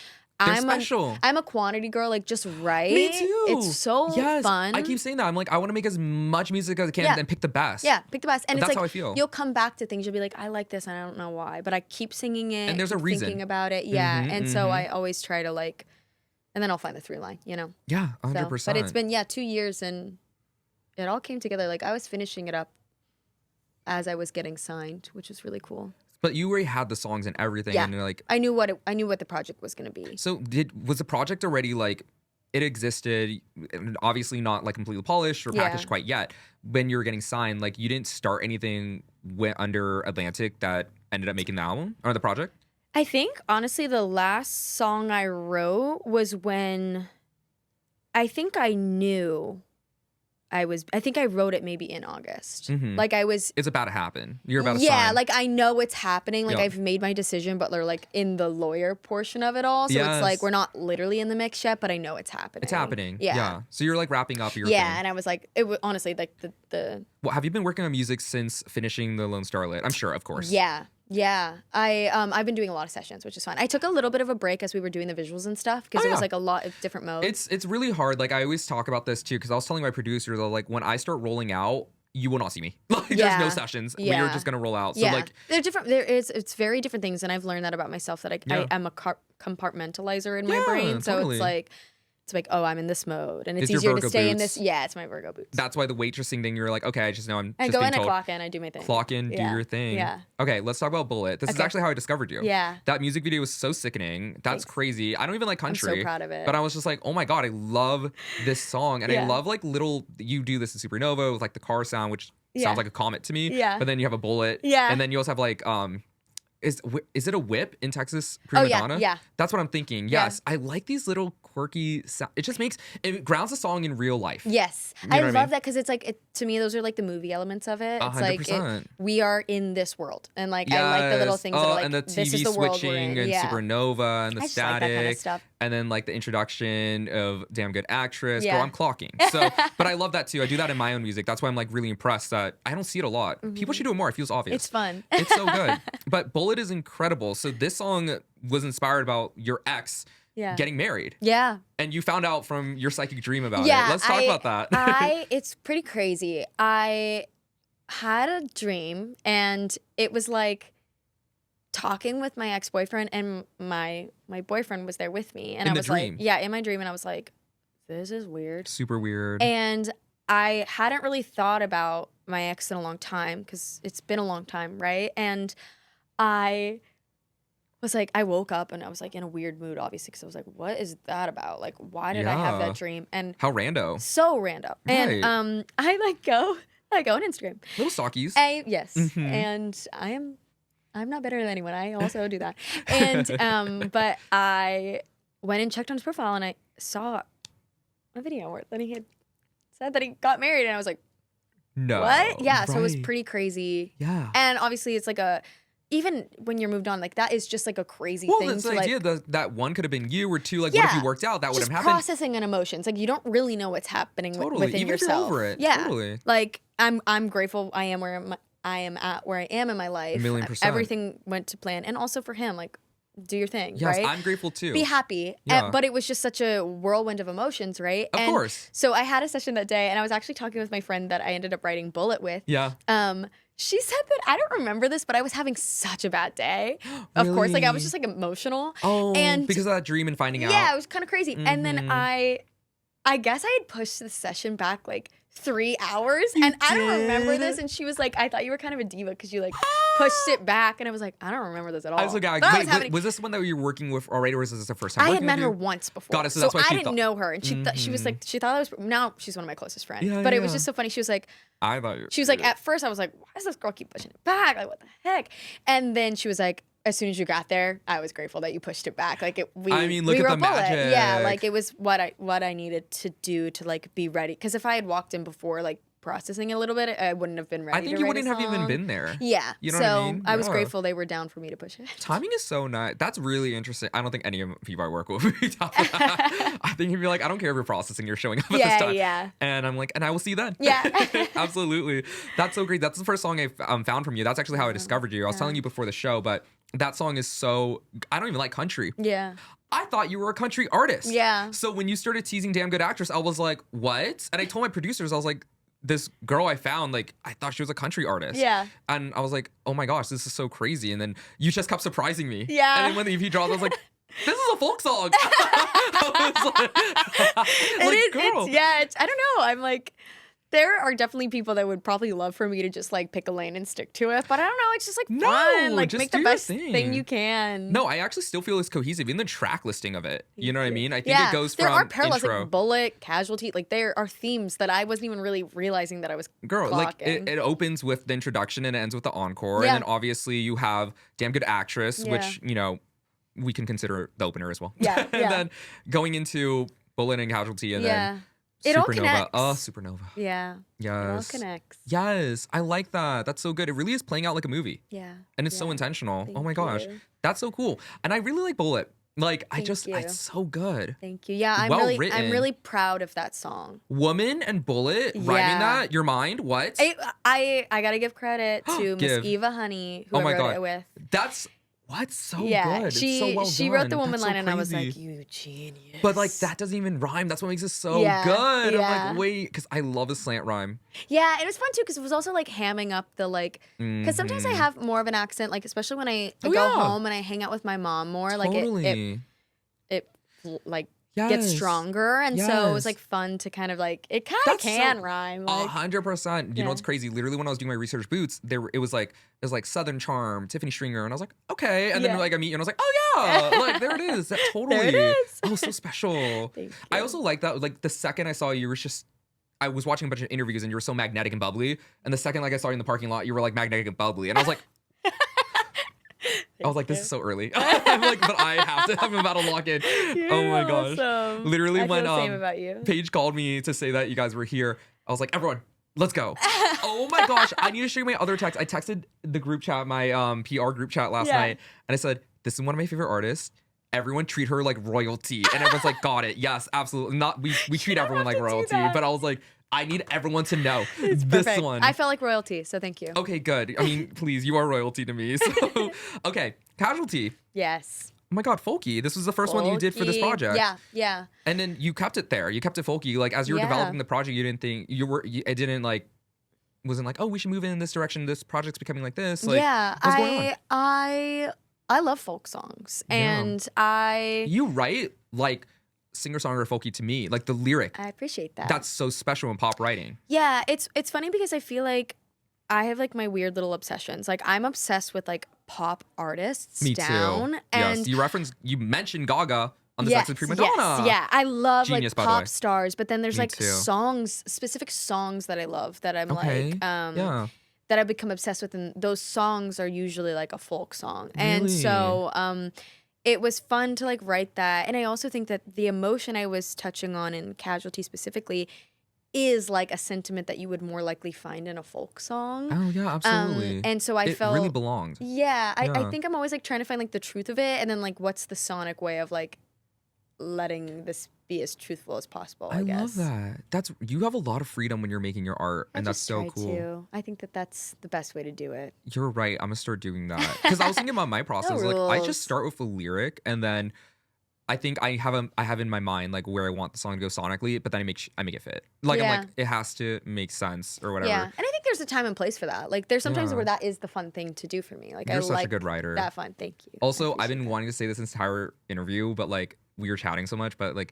I'm a quantity girl, like just write. Me too. It's so fun. I keep saying that. I'm like, I want to make as much music as I can and pick the best. Yeah, pick the best. And that's it's like, how I feel. You'll come back to things, you'll be like, I like this and I don't know why. But I keep singing it. And there's a reason. Thinking about it. Yeah. And so I always try to like, and then I'll find the through line, you know? Yeah, 100%. But it's been, 2 years and it all came together. Like I was finishing it up as I was getting signed, which was really cool. But you already had the songs and everything, and you're like, I knew what the project was gonna be. So was the project already like it existed? Obviously not like completely polished or packaged quite yet. When you were getting signed, like you didn't start anything under Atlantic that ended up making the album or the project. I think honestly, the last song I wrote was when I think I knew. I think I wrote it maybe in August. Like it's about to happen. You're about to sign. Yeah, like I know it's happening. Like I've made my decision, but they're like in the lawyer portion of it all. So it's like we're not literally in the mix yet, but I know it's happening. It's happening. Yeah. So you're like wrapping up your thing. And I was like, it was honestly like the Well, have you been working on music since finishing the Lone Starlet? I'm sure, of course. Yeah. I've been doing a lot of sessions, which is fun. I took a little bit of a break as we were doing the visuals and stuff because it was like a lot of different modes. It's really hard. Like I always talk about this too because I was telling my producers, like when I start rolling out, you will not see me. Like there's no sessions. We are just gonna roll out. So like they're different. It's very different things, and I've learned that about myself that I am a compartmentalizer in my brain. So it's like, oh, I'm in this mode, and it's easier to stay in this. Yeah, it's my Virgo boots. That's why the waitressing thing, you're like, okay, I just know I'm. I go in, I clock in, I do my thing. Clock in, do your thing. Yeah. Okay, let's talk about Bullet. This is actually how I discovered you. Yeah. That music video was so sickening. That's crazy. I don't even like country. I'm so proud of it. But I was just like, oh my God, I love this song, and I love like little. You do this in Supernova with like the car sound, which sounds like a comet to me. Yeah. But then you have a bullet. Yeah. And then you also have like Is it a whip in Texas Primadonna? Yeah. That's what I'm thinking. Yes. I like these little quirky sound. It grounds the song in real life. Yes. You know I what love that because it's like, to me, those are like the movie elements of it. It's 100%. like, we are in this world. And like, I like the little things that are like, and the this TV is the world we're switching in. and Yeah. Supernova and the I just like that kind of static. stuff. And then like the introduction of Damn Good Actress. Yeah. Girl, I'm clocking. So, but I love that too. I do that in my own music. That's why I'm like really impressed that I don't see it a lot. People should do it more. It feels obvious. It's fun. It's so good. But Bullet is incredible. So this song was inspired about your ex getting married. Yeah. And you found out from your psychic dream about it. Yeah. Let's talk about that. It's pretty crazy. I had a dream and it was like talking with my ex-boyfriend, and my boyfriend was there with me. And In I the was dream? like, yeah, in my dream. And I was like, this is weird. Super weird. And I hadn't really thought about my ex in a long time because it's been a long time, right? And I was like, I woke up and I was like in a weird mood, obviously, because I was like, what is that about? Like, why did I have Yeah. that dream? And How rando. so random. Right. And I go on Instagram. Little stockies. Yes. Mhm. And I'm not better than anyone. I also do that. And but I went and checked on his profile and I saw a video where that he had said that he got married, and I was like, No. what? Yeah, so it was Right. pretty crazy. Yeah. And obviously it's like even when you're moved on, like that is just like a crazy Well, thing that's to the like idea that one could have been you, or two, like, what if you worked out? That would just have happened. processing an emotions. Like you don't really know what's happening Totally. within Even if you're yourself. over it. Yeah. Totally. Like I'm grateful I am where I am at where I am in my life. 1,000,000%. Everything went to plan. And also for him, like, do your thing, Yes, right? I'm grateful too. Be happy. Yeah. But it was just such a whirlwind of emotions, right? Of course. So I had a session that day, and I was actually talking with my friend that I ended up writing Bullet with. Yeah. She said that, I don't remember this, but I was having such a bad day. Of course, like I was just like emotional. Oh, and because of that dream and finding out. yeah, it was kind of crazy. And then Mhm. I guess I had pushed the session back like 3 hours, and I don't remember this. And she was like, I thought you were kind of a diva because you like pushed it back. And I was like, I don't remember this at all. I was like, But I was wait, having- was this one that you were working with already, or was this the first time? I had working met with her you? once before. Got it, so that's why I she didn't thought- know her, and she was like, she thought I was. Now she's one of my closest friends. Yeah, but it was yeah. just so funny. She was like, I thought she was like, at first I was like, why does this girl keep pushing it back? Like, what the heck? And then she was like, as soon as you got there, I was grateful that you pushed it back. Like we I mean, look we at the wrote Bullet. magic. Yeah, like it was what I needed to do to like be ready. Because if I had walked in before like processing it a little bit, I wouldn't have been ready. I think to you write a wouldn't have even song. been there. Yeah. You know so what I mean? I was Yeah. grateful they were down for me to push it. Timing is so nice. That's really interesting. I don't think any of the people I work with would be top of that. I think you'd be like, I don't care if you're processing, you're showing up at this Yeah, time. yeah. And I'm like, and I will see you then. Yeah. Absolutely. That's so great. That's the first song I found from you. That's actually how I discovered you. I was telling you before the show, but that song is so, I don't even like country. Yeah. I thought you were a country artist. Yeah. So when you started teasing Damn Good Actress, I was like, what? And I told my producers, I was like, this girl I found, like, I thought she was a country artist. Yeah. And I was like, oh my gosh, this is so crazy. And then you just kept surprising me. Yeah. And then when the EP dropped, I was like, this is a folk song. I was like, girl. I don't know. I'm like, there are definitely people that would probably love for me to just like pick a lane and stick to it, but I don't know. It's just like No, fun. Like just make the do your best thing you can. No, I actually still feel it's cohesive in the track listing of it. You know what I mean? I think yeah. it goes there from are parallels intro. like Bullet, Casualty. Like there are themes that I wasn't even really realizing that I was Girl, like clocking. it opens with the introduction and it ends with the encore. Yeah. And then obviously you have Damn Good Actress, Yeah. which, you know, we can consider the opener as well. Yeah, And yeah. then going into Bullet and Casualty and then It all Supernova. connects. Oh, Supernova. Yeah. It all Yes. connects. Yes. I like that. That's so good. It really is playing out like a movie. Yeah. And it's so Yeah. intentional. Oh Thank my gosh. you. That's so cool. And I really like Bullet. Like, Thank you. it's so good. Thank you. Yeah, I'm Well I'm written. really proud of that song. Woman and Bullet, Yeah. rhyming that, your mind, what? I gotta give credit to Miss Give. Eva Honey, who Oh I my wrote God. it with. That's so Yeah, good. she it's so well she done. wrote the woman That's so line, and I was crazy. like, "You genius!" But like that doesn't even rhyme. That's what makes it so Yeah, good. I'm yeah. like, wait, because I love a slant rhyme. Yeah, it was fun too because it was also like hamming up the like. Because sometimes I have more of an accent, like especially when I Oh, go yeah. home and I hang out with my mom more. Like Totally. it like Yes. gets stronger, and so it was Yes. like fun to kind of like it kind of That's so- can rhyme. Like, 100%. You know Yeah. what's crazy? Literally, when I was doing my research boots, it was like Southern Charm, Tiffany Stringer, and I was like, okay. And then Yeah. like I meet you, and I was like, oh yeah, like there it is. That totally. There it is. Oh, so special. Thank I you. also like that. Like the second I saw you, you were just. I was watching a bunch of interviews, and you were so magnetic and bubbly. And the second like I saw you in the parking lot, you were like magnetic and bubbly, and I was like. I was like, this is so early. I'm like, but I'm about to lock in. Oh my gosh. Awesome. Literally I when feel the same about you. Paige called me to say that you guys were here, I was like, everyone, let's go. Oh my gosh. I need to show you my other text. I texted the group chat, my PR group chat last night, and I said, this is one of my favorite artists. Everyone treat her like royalty. And everyone's like, got it. Yes, absolutely. Not we treat everyone like royalty. But I was like, I need everyone to know this perfect. one. I felt like royalty, so thank you. Okay, good. I mean, please, you are royalty to me. So, okay, Casualty. Yes. Oh my God, folky. This was the first one you did for this project. Yeah. And then you kept it there. You kept it folky. Like as you were developing the project, you didn't think it didn't like, wasn't like, oh, we should move in this direction. This project's becoming like this. Like, what's going on? I love folk songs, and you write like singer-songwriter folky to me, like the lyric. I appreciate that. That's so special in pop writing. Yeah, it's funny because I feel like I have like my weird little obsessions. Like I'm obsessed with like pop artists. Me down, too. And you mentioned Gaga on the Sex with Primadonna. Yeah, I love Genius, like pop stars, but then there's Me like too. specific songs that I love that I'm Okay. like Yeah. that I've become obsessed with, and those songs are usually like a folk song. Really? And so it was fun to like write that. And I also think that the emotion I was touching on in Casualty specifically is like a sentiment that you would more likely find in a folk song. Oh yeah, absolutely. And so I felt it really belonged. Yeah, I think I'm always like trying to find like the truth of it, and then like what's the sonic way of like letting this be as truthful as possible, I guess. love that. You have a lot of freedom when you're making your art, and that's so cool. To. I think that that's the best way to do it. You're right. I'm gonna start doing that because I was thinking about my process. Like I just start with a lyric, and then I think I have in my mind like where I want the song to go sonically, but then I make it fit. Like I'm like it has to make sense or whatever. Yeah, and I think there's a time and place for that. Like there's sometimes where that is the fun thing to do for me. Like You're I such like a good writer. that fun. Thank you. Also, I've been wanting to say this entire interview, but like we were chatting so much, but like.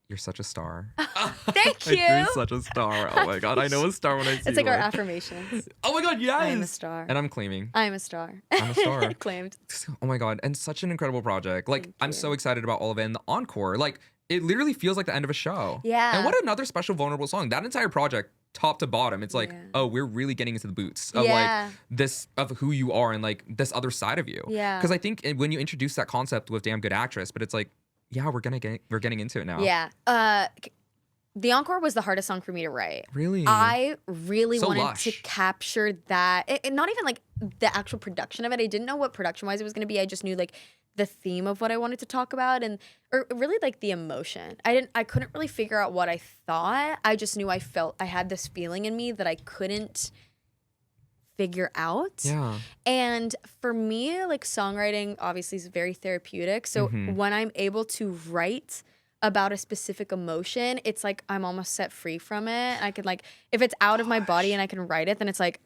You're such a star. Thank you. You're such a star. Oh my God. I know a star when I see It's like one. our affirmations. Oh my God, yes. I am a star. And I'm claiming. I'm a star. I'm a star. Claimed. Oh my God. And such an incredible project. Like, I'm so excited about all of it. And the encore, like, it literally feels like the end of a show. Yeah. And what another special, vulnerable song. That entire project, top to bottom, it's like, oh, we're really getting into the boots of like this, of who you are and like this other side of you. Yeah. Because I think when you introduce that concept with Damn Good Actress, but it's like, yeah, we're getting into it now. Yeah. The encore was the hardest song for me to write. Really? I really wanted lush. to capture that. Not even like the actual production of it. I didn't know what production-wise it was going to be. I just knew like the theme of what I wanted to talk about or really like the emotion. I couldn't really figure out what I thought. I just knew I had this feeling in me that I couldn't figure out. Yeah. And for me, like songwriting obviously is very therapeutic. So when I'm able to write about a specific emotion, it's like I'm almost set free from it. And I can like, if it's out of my body and I can write it, then it's like,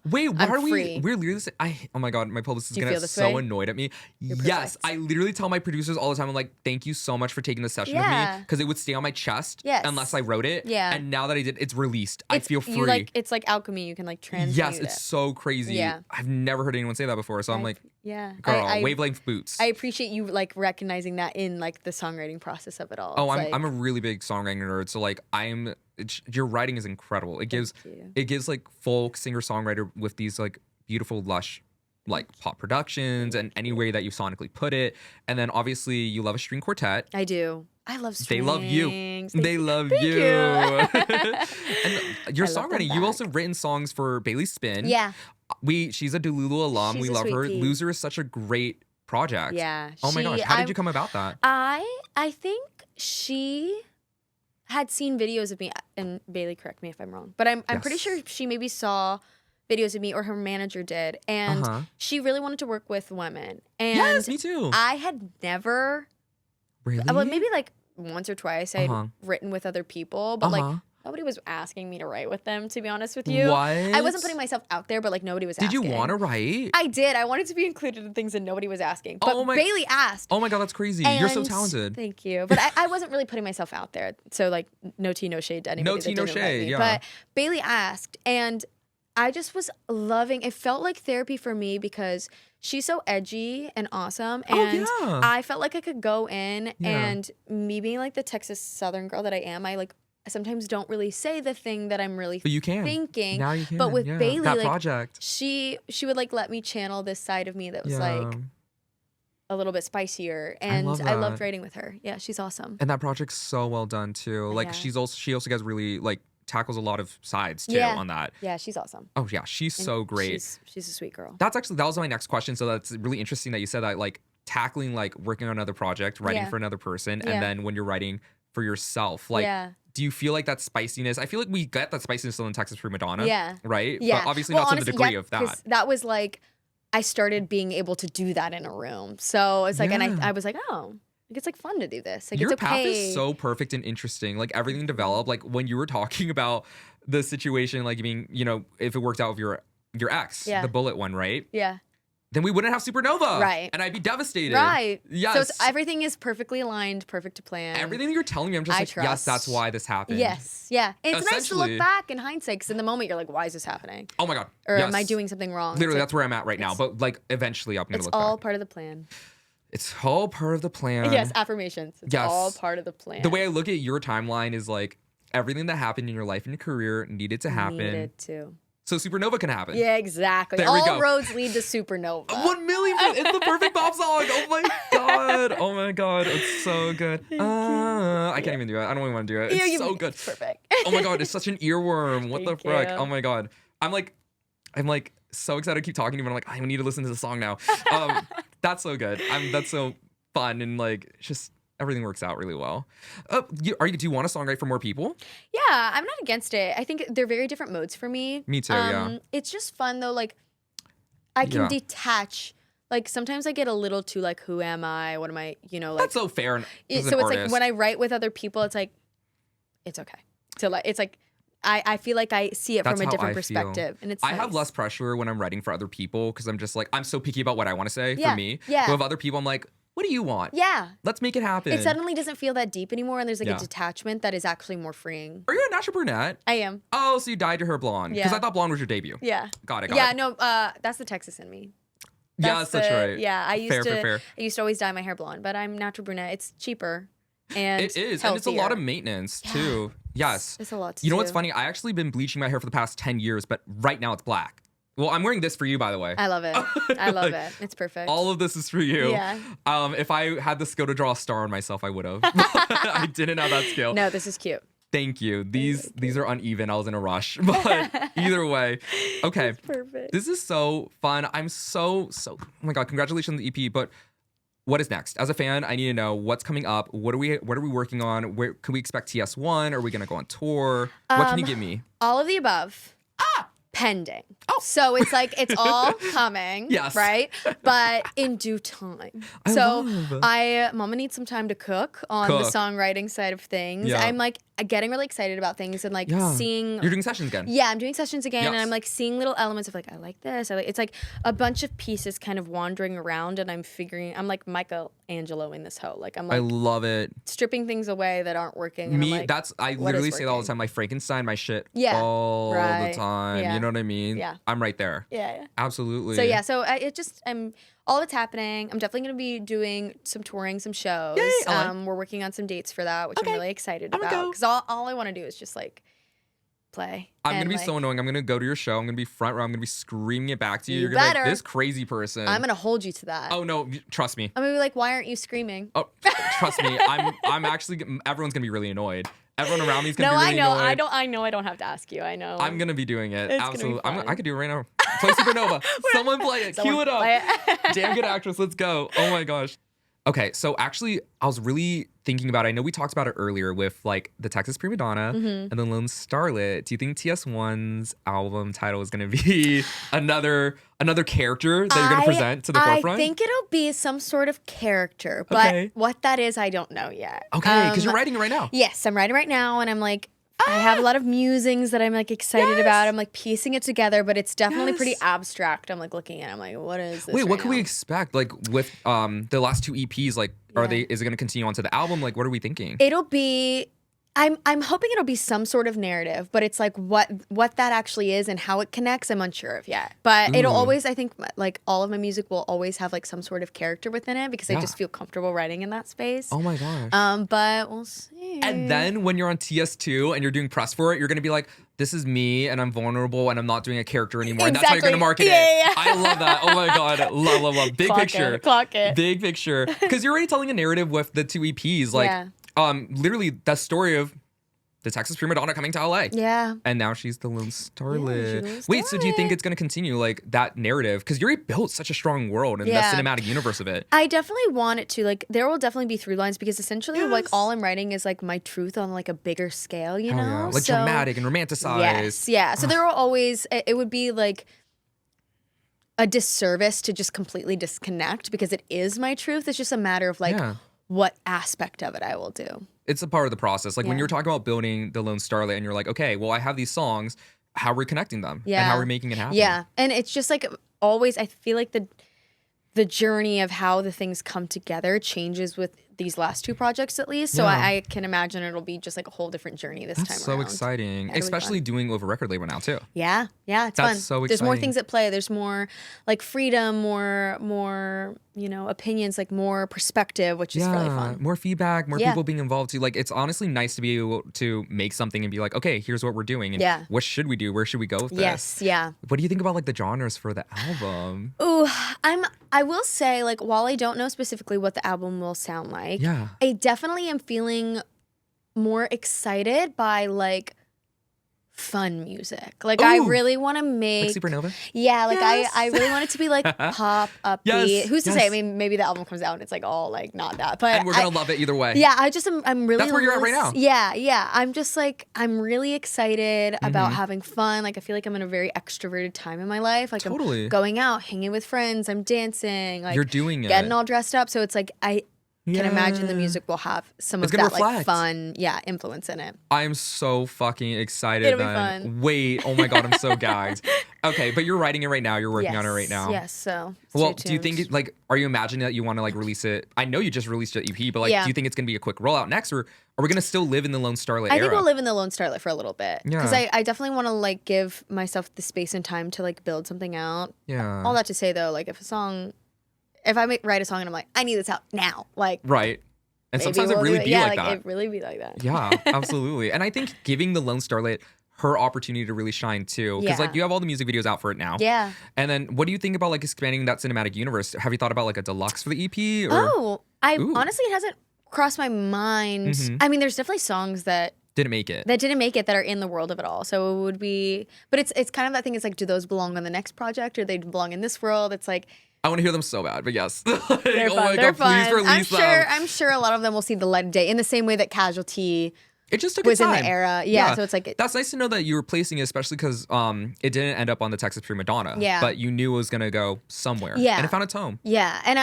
wait, why are free. we're literally oh my God, my publicist is Do you gonna feel get this so way? annoyed at me. You're Yes, perfect. I literally tell my producers all the time, I'm like, thank you so much for taking the session with me, because it would stay on my chest unless I wrote it. Yeah. And now that I did, it's released. I feel free. It's like alchemy. You can like transmute Yes, it's it. so crazy. Yeah. I've never heard anyone say that before, so I'm like, yeah, girl, wavelength boots. I appreciate you like recognizing that in like the songwriting process of it all. Oh, It's I'm a really big songwriting nerd, so like your writing is incredible. It gives like folk singer-songwriter with these like beautiful lush like pop productions and any way that you sonically put it. And then obviously you love a string quartet. I do. I love strings. They love you. They love Thank you. you. And your I love them songwriting, you back. also written songs for Bailey Spin. Yeah. She's a Delulu alum. She's we a love her. sweetie. Loser is such a great project. Yeah. Oh my gosh. How did you come about that? I think she had seen videos of me, and Bailey, correct me if I'm wrong, but I'm pretty sure she maybe saw videos of me, or her manager did, and she really wanted to work with women. And yes, me too. I had never, really? well, maybe like once or twice I'd written with other people, but like nobody was asking me to write with them, to be honest with you. What? I wasn't putting myself out there, but like nobody was asking. Did you want to write? I did. I wanted to be included in things and nobody was asking. But Bailey asked. Oh my God, that's crazy. You're so talented. Thank you. But I wasn't really putting myself out there. So like no tea, no shade to anybody. No tea, no shade, yeah. But Bailey asked, and I just was loving, it felt like therapy for me because she's so edgy and awesome. And I felt like I could go in and me being like the Texas Southern girl that I am, I sometimes don't really say the thing that I'm really but you can. thinking. Now you can. But with Bailey, that like, project. she would like let me channel this side of me that was like a little bit spicier, and love I loved that. writing with her. Yeah, she's awesome. And that project's so well done too. Like Yeah. she also gets really like tackles a lot of sides too Yeah. on that. Yeah, she's awesome. Oh yeah, she's And so great. She's a sweet girl. That was my next question. So that's really interesting that you said that, like tackling like working on another project, writing Yeah. for another person, Yeah. and then when you're writing for yourself, like Yeah. do you feel like that spiciness? I feel like we get that spiciness still in Texas Primadonna. Yeah. Right? Yeah. But obviously Well, not to honestly, the degree yeah, of that. 'cause that was like, I started being able to do that in a room. So it's like, and Yeah. I was like, oh, like, it's like fun to do this. Like, Your it's okay. path is so perfect and interesting. Like everything developed. Like when you were talking about the situation, like being, you know, if it worked out with your ex, Yeah. the bullet one, right? Yeah. Then we wouldn't have Supernova. Right. And I'd be devastated. Right. Yes. So everything is perfectly aligned, perfect to plan. Everything that you're telling me, I'm just I like, yes, trust. that's why this happened. Yes. Yeah. It's nice to Essentially- look back in hindsight, because in the moment you're like, why is this happening? Oh my God. Or am I Yes. doing something wrong? It's Literally, like, that's where I'm at right now. it's- But like eventually I'm going to it's look all back. part of the plan. It's all part of the plan. Yes, affirmations. It's Yes. all part of the plan. The way I look at your timeline is like everything that happened in your life and your career needed to happen. Needed to. So Supernova can happen. Yeah, exactly. There we All go. roads lead to Supernova. 1,000,000%. It's the perfect pop song. Oh my God. Oh my God. It's so good. I can't even do it. I don't even want to do it. It's so good. It's perfect. Oh my God. It's such an earworm. What the Thank frick? you. Oh my God. I'm like so excited to keep talking to you, but I'm like, I need to listen to the song now. That's so good. That's so fun, and like just everything works out really well. Do you want to songwrite for more people? Yeah, I'm not against it. I think they're very different modes for me. Me too, yeah. It's just fun though. Like, I can Yeah. detach. Like, sometimes I get a little too like, who am I? What am I? You know, like. That's so fair. As So an it's like artist. when I write with other people, it's like, it's okay. So like, it's like, I feel like I see it That's from a how different I feel. perspective, and it's. I have nice. less pressure when I'm writing for other people because I'm just like, I'm so picky about what I want to say Yeah, for me. yeah. But with other people, I'm like, what do you want? Yeah. Let's make it happen. It suddenly doesn't feel that deep anymore, and there's like Yeah. a detachment that is actually more freeing. Are you a natural brunette? I am. Oh, so you dyed your hair blonde. Because Yeah. I thought blonde was your debut. Yeah. Got it. Yeah. it. No. That's the Texas in me. Yes, that's right. Yeah, I used to. Fair. I used to always dye my hair blonde, but I'm natural brunette. It's cheaper, and It is. And it's a lot of healthier. maintenance Yeah. too. Yes. It's a lot to You know what's do. funny? I actually been bleaching my hair for the past 10 years, but right now it's black. Well, I'm wearing this for you, by the way. I love it. I love Like, it. It's perfect. All of this is for you. Yeah. If I had the skill to draw a star on myself, I would have. I didn't have that skill. No, this is cute. Thank you. These are uneven. I was in a rush. But either way. Okay. It's perfect. This is so fun. I'm so oh my God, congratulations on the EP. But what is next? As a fan, I need to know what's coming up. What are we working on? Where can we expect TS1? Are we gonna go on tour? What can you give me? All of the above. Pending. Oh. So it's like, it's all coming. Yes. Right? But in due time. Mama needs some time to cook on the songwriting side of things. Yeah. I'm like getting really excited about things and like seeing. You're doing sessions again. Yeah, I'm doing sessions again, Yes. and I'm like seeing little elements of like, I like this. It's like a bunch of pieces kind of wandering around, and I'm like Michelangelo in this hoe. Like, I'm I like love it. stripping things away that aren't working. And I'm like, I what literally is say that all the working? time. My Frankenstein, my shit Yeah, all right. the time. Yeah. You know what I mean? Yeah. I'm right there. Yeah. Absolutely. So yeah, I'm all that's happening. I'm definitely gonna be doing some touring, some shows. Yay, LA. We're working on some dates for that, which I'm really excited I'm gonna about. go. Because all I want to do is just like play. I'm and, gonna be like, so annoying. I'm gonna go to your show. I'm gonna be front row. I'm gonna be screaming it back to you. You You're gonna be better. like, this crazy person. I'm gonna hold you to that. Oh no, trust me. I'm gonna be like, why aren't you screaming? Oh, trust me. I'm actually. Everyone's gonna be really annoyed. Everyone around me is gonna No, be I really know. annoyed. I know. I don't have to ask you. I know. I'm gonna be doing it. It's gonna be Absolutely. fun. I could do it right now. Play Supernova. Someone play it. Someone Cue it up. play it. Damn good actress. Let's go. Oh my gosh. Okay, so actually, I was really thinking about it. I know we talked about it earlier with like the Texas Primadonna and the Lone Starlet. Do you think TS1's album title is going to be another character that you're going to present to the forefront? I think it'll be some sort of character, but Okay. what that is, I don't know yet. Okay, because you're writing it right now. Yes, I'm writing right now, and I'm like, I have a lot of musings that I'm like excited about. I'm like piecing it together, but it's definitely pretty abstract. I'm like looking at it, I'm like, what is this? Wait, right what can we now? expect? Like with the last two EPs, like is it going to continue on to the album? Like what are we thinking? It'll be I'm hoping it'll be some sort of narrative, but it's like what that actually is and how it connects, I'm unsure of yet. But it'll always, I think, like all of my music will always have like some sort of character within it because I just feel comfortable writing in that space. Oh my gosh. But we'll see. And then when you're on TS2 and you're doing press for it, you're gonna be like, this is me and I'm vulnerable and I'm not doing a character anymore. And that's how you're gonna market it. Yeah. I love that. Oh my God. Love. Big picture. Clock it. Big picture. Because you're already telling a narrative with the 2 EPs. Like, literally that story of the Texas Primadonna coming to LA. Yeah. And now she's the Lone Starlet. Yeah, Wait, so do you think it's going to continue like that narrative? Because you already built such a strong world and the cinematic universe of it. I definitely want it to. Like, there will definitely be through lines because essentially, like, all I'm writing is like my truth on like a bigger scale, you know? Yeah. Like dramatic and romanticized. Yes. Yeah. So there will always, it would be like a disservice to just completely disconnect because it is my truth. It's just a matter of like what aspect of it I will do. It's a part of the process. Like when you're talking about building the Lone Starlet and you're like, okay, well, I have these songs. How are we connecting them? Yeah. And how are we making it happen? Yeah. And it's just like always, I feel like the journey of how the things come together changes with these last 2 projects at least. So I can imagine it'll be just like a whole different journey this time around. So exciting. Especially doing over record label now too. Yeah. Yeah. It's fun. So exciting. There's more things at play. There's more like freedom, more, you know, opinions, like more perspective, which is really fun. More feedback, more people being involved too. Like it's honestly nice to be able to make something and be like, okay, here's what we're doing. And what should we do? Where should we go with this? Yes. Yeah. What do you think about like the genres for the album? Ooh, I will say, like, while I don't know specifically what the album will sound like, I definitely am feeling more excited by like fun music. Like I really want to make like Supernova. Yeah, like I really want it to be like pop upbeat. Yes, Who's to say? I mean, maybe the album comes out and it's like all like not that, but and we're gonna love it either way. Yeah, I'm really. That's where you're at right now. Yeah. I'm just like I'm really excited about having fun. Like I feel like I'm in a very extroverted time in my life. Like I'm going out, hanging with friends. I'm dancing. Like you're doing it, getting all dressed up. So it's like I can imagine the music will have some of that like fun, influence in it. I'm so fucking excited. It'll be fun. Wait, oh my God, I'm so gagged. Okay, but you're writing it right now. You're working on it right now. Yes, so well, do you think like are you imagining that you want to like release it? I know you just released your EP, but like do you think it's gonna be a quick rollout next, or are we gonna still live in the Lone Starlet era? I think we'll live in the Lone Starlet for a little bit. Because I definitely want to like give myself the space and time to like build something out. Yeah. All that to say though, like if I write a song and I'm like, I need this out now, like right. And sometimes it really be like that. It really be like that. Yeah, absolutely. And I think giving the Lone Starlet her opportunity to really shine too, because like you have all the music videos out for it now. Yeah. And then what do you think about like expanding that cinematic universe? Have you thought about like a deluxe for the EP? Or? Honestly, it hasn't crossed my mind. I mean, there's definitely songs that didn't make it that are in the world of it all. So it would be, but it's kind of that thing. It's like, do those belong on the next project or they belong in this world? It's like. I want to hear them so bad, but yes. They're fun. They're fun. Please release them. I'm sure a lot of them will see the light of day in the same way that Casualty it just took was time. in the era. Yeah, so it's like... That's nice to know that you were placing it, especially because it didn't end up on the Texas Primadonna. Yeah. But you knew it was going to go somewhere. Yeah. And it found its home. Yeah, and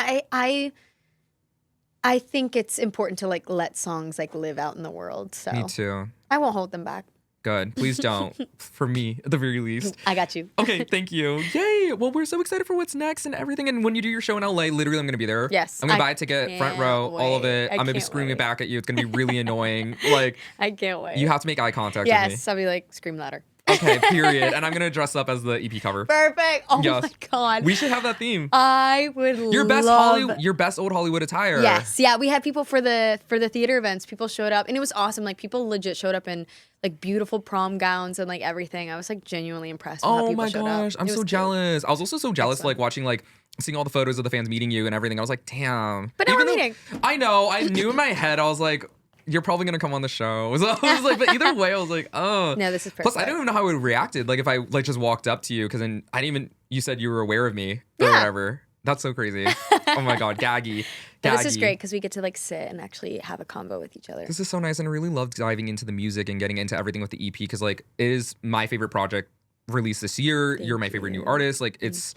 I think it's important to like let songs like live out in the world. So me too. I won't hold them back. Good. Please don't. For me, at the very least. I got you. Okay, thank you. Yay. Well, we're so excited for what's next and everything. And when you do your show in LA, literally, I'm going to be there. Yes. I'm going to buy a ticket, front row, all of it. I'm going to be screaming it back at you. It's going to be really annoying. Like, I can't wait. You have to make eye contact with me. Yes, I'll be like, scream louder. Okay, period. And I'm going to dress up as the EP cover. Perfect. Oh my God. We should have that theme. I would your best old Hollywood attire. Yes. Yeah, we had people for the theater events. People showed up and it was awesome. Like people legit showed up in like beautiful prom gowns and like everything. I was like genuinely impressed with how people showed up. Oh my gosh. I'm so jealous. I was also so jealous like watching like seeing all the photos of the fans meeting you and everything. I was like, damn. But now we're meeting. I know. I knew in my head, I was like, you're probably gonna come on the show. So I was like, but either way, I was like, oh. No, this is perfect. Plus, I don't even know how I would have reacted. Like if I like just walked up to you, because then I didn't even. You said you were aware of me or whatever. That's so crazy. Oh my God, gaggy. This is great because we get to like sit and actually have a convo with each other. This is so nice, and I really love diving into the music and getting into everything with the EP because like it is my favorite project released this year. You're my favorite new artist. Like it's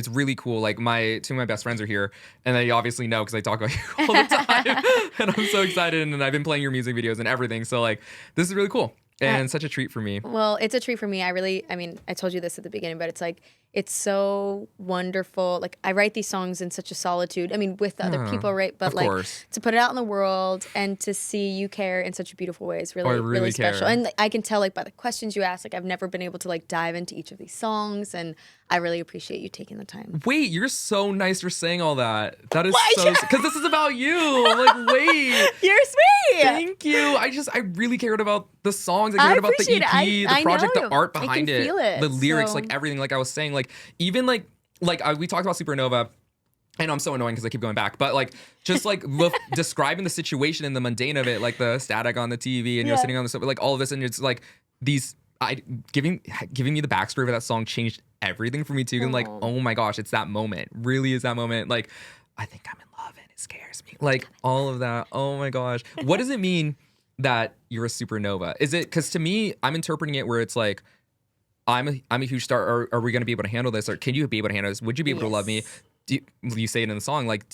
really cool. Like two of my best friends are here and they obviously know because I talk about you all the time. And I'm so excited and I've been playing your music videos and everything. So like this is really cool. and such a treat for me. Well, it's a treat for me. I mean, I told you this at the beginning, but it's like, it's so wonderful. Like, I write these songs in such a solitude. I mean, with other people, right? But like, to put it out in the world and to see you care in such a beautiful way is really, really special. And like, I can tell, like, by the questions you ask, like, I've never been able to like dive into each of these songs, and I really appreciate you taking the time. Wait, you're so nice for saying all that. That is so, because this is about you. I'm like, wait, you're sweet. Thank you. I really cared about the songs. I cared about the EP, the project, the art behind it, the lyrics, like everything. Like I was saying, like even like we talked about Supernova. I know I'm so annoying because I keep going back, but like just like describing the situation and the mundane of it, like the static on the TV and you're sitting on the sofa, like all of this, and it's like these. Giving me the backstory of that song changed everything for me too. And like, oh my gosh, it's that moment. Really is that moment. Like, I think I'm in love and it scares me. Like all of that. Oh my gosh. What does it mean that you're a supernova? Is it, because to me, I'm interpreting it where it's like, I'm a huge star. Are we going to be able to handle this? Or can you be able to handle this? Would you be able to love me? You say it in the song, like,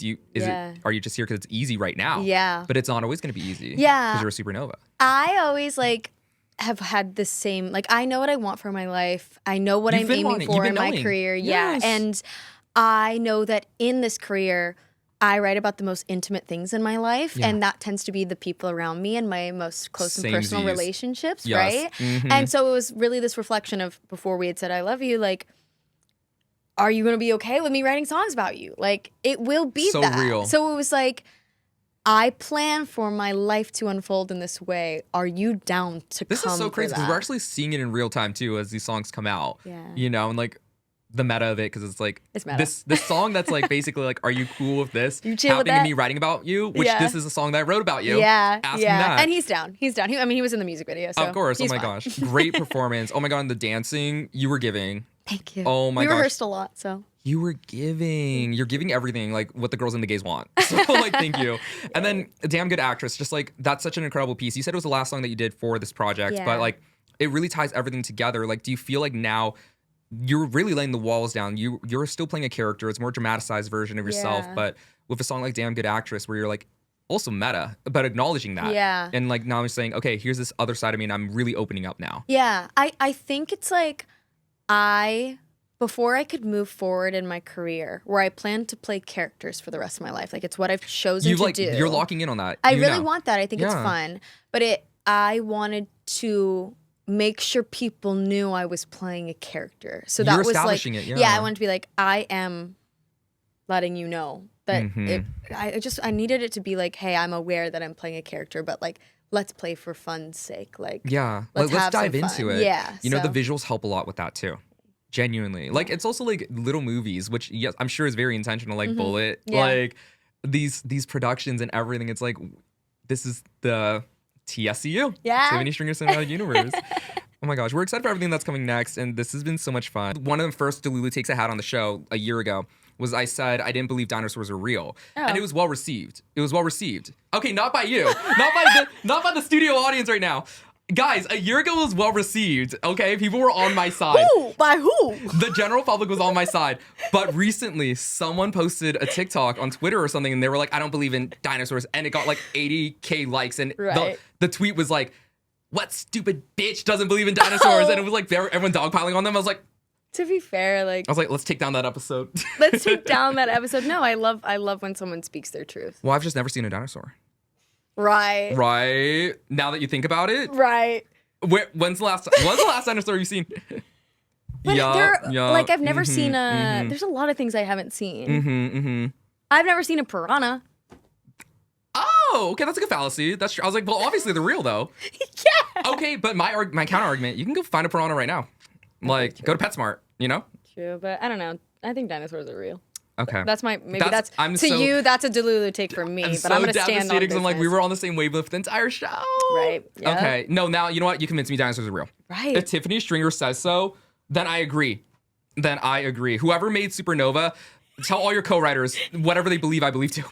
are you just here because it's easy right now? Yeah. But it's not always going to be easy. Yeah. Because you're a supernova. I always have had the same, like, I know what I want for my life. I know what I'm aiming for in my career. Yes. Yeah. And I know that in this career, I write about the most intimate things in my life. Yeah. And that tends to be the people around me and my most close and personal relationships, right? Mm-hmm. And so it was really this reflection of, before we had said, I love you, like, are you going to be okay with me writing songs about you? Like, it will be so that. Real. So it was like, I plan for my life to unfold in this way. Are you down to this come is so for crazy because that? we're actually seeing it in real time too as these songs come out. Yeah. You know, and like the meta of it, because it's like this song that's like basically like, are you cool with this happening to me writing about you? Which this is a song that I wrote about you. Yeah. Ask him that. And he's down. He's down. I mean, he was in the music video. So of course. Oh my gosh. Great performance. Oh my God. And the dancing you were giving. Thank you. Oh my gosh. We rehearsed a lot, so. You're giving everything, like what the girls and the gays want. So like, thank you. And then a damn good actress, just like, that's such an incredible piece. You said it was the last song that you did for this project, but like, it really ties everything together. Like, do you feel like now you're really laying the walls down? You're still playing a character. It's a more dramatized version of yourself, but with a song like Damn Good Actress, where you're like, also meta, but acknowledging that. Yeah. And like, now I'm saying, okay, here's this other side of me and I'm really opening up now. Yeah. I think it's like, before I could move forward in my career, where I plan to play characters for the rest of my life, like it's what I've chosen to do. You're locking in on that. I really want that. I think it's fun, but I wanted to make sure people knew I was playing a character. So that was establishing like, I wanted to be like, I am letting you know that I needed it to be like, hey, I'm aware that I'm playing a character, but like, let's play for fun's sake. Like, let's dive into it. Yeah, you know, the visuals help a lot with that too. Genuinely. Like, it's also like little movies, which yes, I'm sure is very intentional, like Bullet. Like these productions and everything. It's like, this is the TSCU. Yeah. Tiffany Stringer Cinematic Universe. Oh my gosh. We're excited for everything that's coming next. And this has been so much fun. One of the first Delulu takes I had on the show a year ago was I said I didn't believe dinosaurs were real. Oh. And it was well received. It was well received. Okay, not by you. not by the studio audience right now. Guys, a year ago was well received, okay? People were on my side. Who? By who? The general public was on my side. But recently, someone posted a TikTok on Twitter or something, and they were like, I don't believe in dinosaurs. And it got like 80K likes. And the tweet was like, what stupid bitch doesn't believe in dinosaurs? And it was like, everyone dogpiling on them. I was like, to be fair, like, I was like, let's take down that episode. Let's take down that episode. No, I love when someone speaks their truth. Well, I've just never seen a dinosaur. Right. Now that you think about it. Right. When's the last dinosaur you've seen? Like, I've never seen a. There's a lot of things I haven't seen. I've never seen a piranha. Oh, okay, that's like a fallacy. That's true. I was like, well, obviously they're real though. Yeah. Okay, but my counter argument, you can go find a piranha right now. Like, go to PetSmart, you know? True, but I don't know. I think dinosaurs are real. Okay. That's my, maybe that's to you, that's a Delulu take from me, but I'm going to stand on business. I'm like, we were on the same wavelength the entire show. Right. Yep. Okay. No, now, you know what? You convinced me dinosaurs are real. Right. If Tiffany Stringer says so, then I agree. Whoever made Supernova, tell all your co-writers, whatever they believe, I believe too.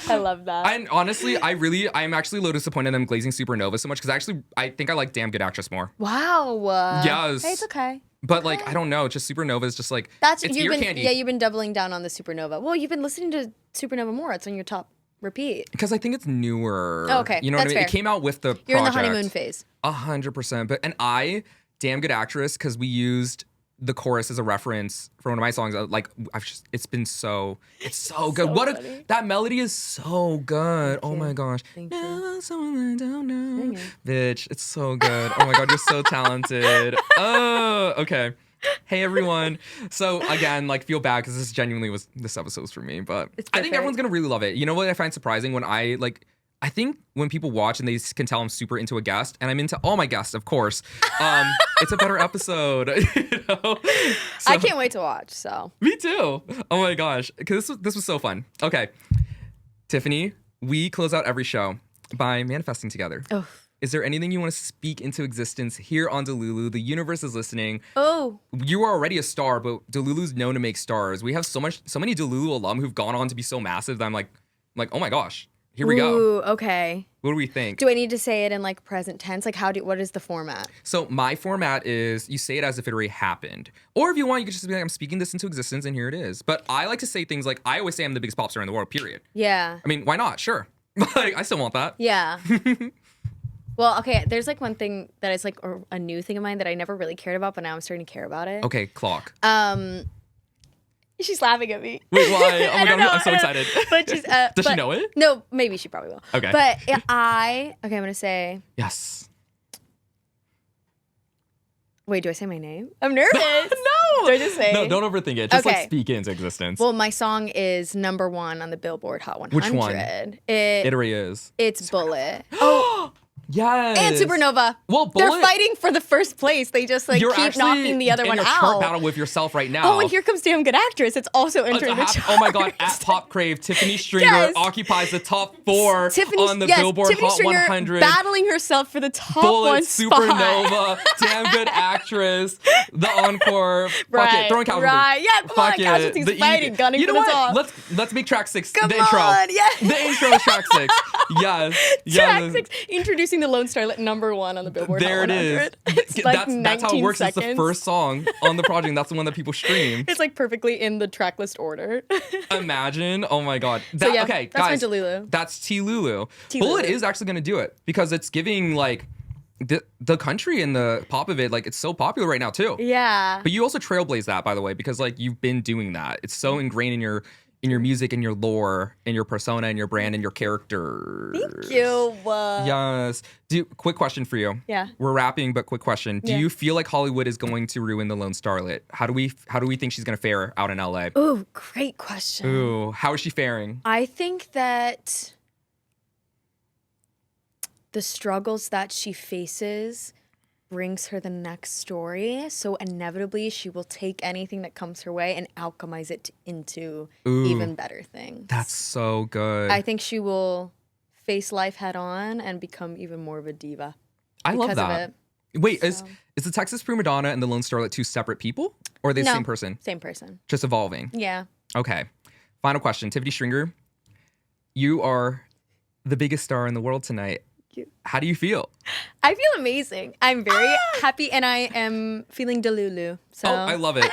I love that. And honestly, I'm actually a little disappointed in them glazing Supernova so much, because I think I like Damn Good Actress more. Wow. Yes. Hey, it's okay. But like, I don't know, just Supernova is just like, it's ear candy. Yeah, you've been doubling down on the Supernova. Well, you've been listening to Supernova more. It's on your top repeat? Because I think it's newer. Oh, okay. You know That's what I mean? fair. It came out with the You're in the project. honeymoon phase. 100%. But and damn good actress, because we used the chorus as a reference for one of my songs. It's so good. Funny. That melody is so good. Thank Oh my you. gosh. Thank you. Someone I don't know. Sing it. Bitch, it's so good. Oh my God, you're so talented. Oh, okay. Hey everyone. So again, feel bad because this episode was for me, but I think everyone's gonna really love it. You know what I find surprising when I think when people watch and they can tell I'm super into a guest, and I'm into all my guests, of course, it's a better episode. I can't wait to watch. So me too. Oh my gosh, because this was so fun. Okay, Tiffany, we close out every show by manifesting together. Oh. Is there anything you want to speak into existence here on Delulu? The universe is listening. Oh. You are already a star, but Delulu's known to make stars. We have so many Delulu alum who've gone on to be so massive that I'm like, oh my gosh, here we go. Ooh, okay. What do we think? Do I need to say it in present tense? What is the format? So my format is you say it as if it already happened. Or if you want, you could just be like, I'm speaking this into existence and here it is. But I like to say things like, I always say I'm the biggest pop star in the world, period. Yeah. I mean, why not? Sure. I still want that. Yeah. Well, okay, there's one thing that is a new thing of mine that I never really cared about, but now I'm starting to care about it. Okay, clock. She's laughing at me. Wait, why? Oh my God, I'm so excited. But she's, Does she know it? No, maybe she probably will. Okay. But I'm going to say... Yes. Wait, do I say my name? I'm nervous. No. Do I just say? No, don't overthink it. Just Okay. speak it into existence. Well, my song is #1 on the Billboard Hot 100. Which one? It already is. It's Bullet. Oh, Yes. and Supernova. Well, They're Bullet- fighting for the first place. They just You're keep actually knocking the other one in a out. chart battle with yourself right now. Oh, and here comes Damn Good Actress. It's also entering the chart. Oh my God, at Pop Crave, Tiffany Stringer Yes. occupies the top 4 on the yes, Billboard Tiffany Hot Stringer 100. battling herself for the top Bullet, one spot. Supernova, Damn Good Actress, the Encore. Fuck Right, it, throwing Casualty. right. Yeah, come on, Fuck it. Casualty's The fighting, gunning you know for the what? top. Let's make track 6 Come the intro. on, yes. The intro is track 6. Yes. Track 6, introducing the Lone Starlet #1 on the Billboard There Hot it 100. is. It's That's how it works. seconds. It's the first song on the project. And that's the one that people stream. It's perfectly in the track list order. Imagine. Oh my God. So yeah, okay, that's guys. my Delulu. That's T-Lulu. T-Lulu. Bullet is actually going to do it because it's giving the country and the pop of it, it's so popular right now too. Yeah. But you also trailblaze that, by the way, because you've been doing that. It's so ingrained in your music and your lore and your persona and your brand and your character. Thank you. Yes. Quick question for you. Yeah. We're rapping, but quick question. Do Yeah. you feel like Hollywood is going to ruin the Lone Starlet? How do we think she's going to fare out in LA? Ooh, great question. Ooh, how is she faring? I think that the struggles that she faces brings her the next story. So inevitably, she will take anything that comes her way and alchemize it into even better things. That's so good. I think she will face life head on and become even more of a diva. I love because that. of it. Wait, is the Texas Primadonna and the Lone Starlet 2 separate people? Or are they the No, same person? Same person. Just evolving? Yeah. Okay. Final question. Tiffany Stringer, you are the biggest star in the world tonight. How do you feel? I feel amazing. I'm very happy and I am feeling Delulu. So. Oh, I love it.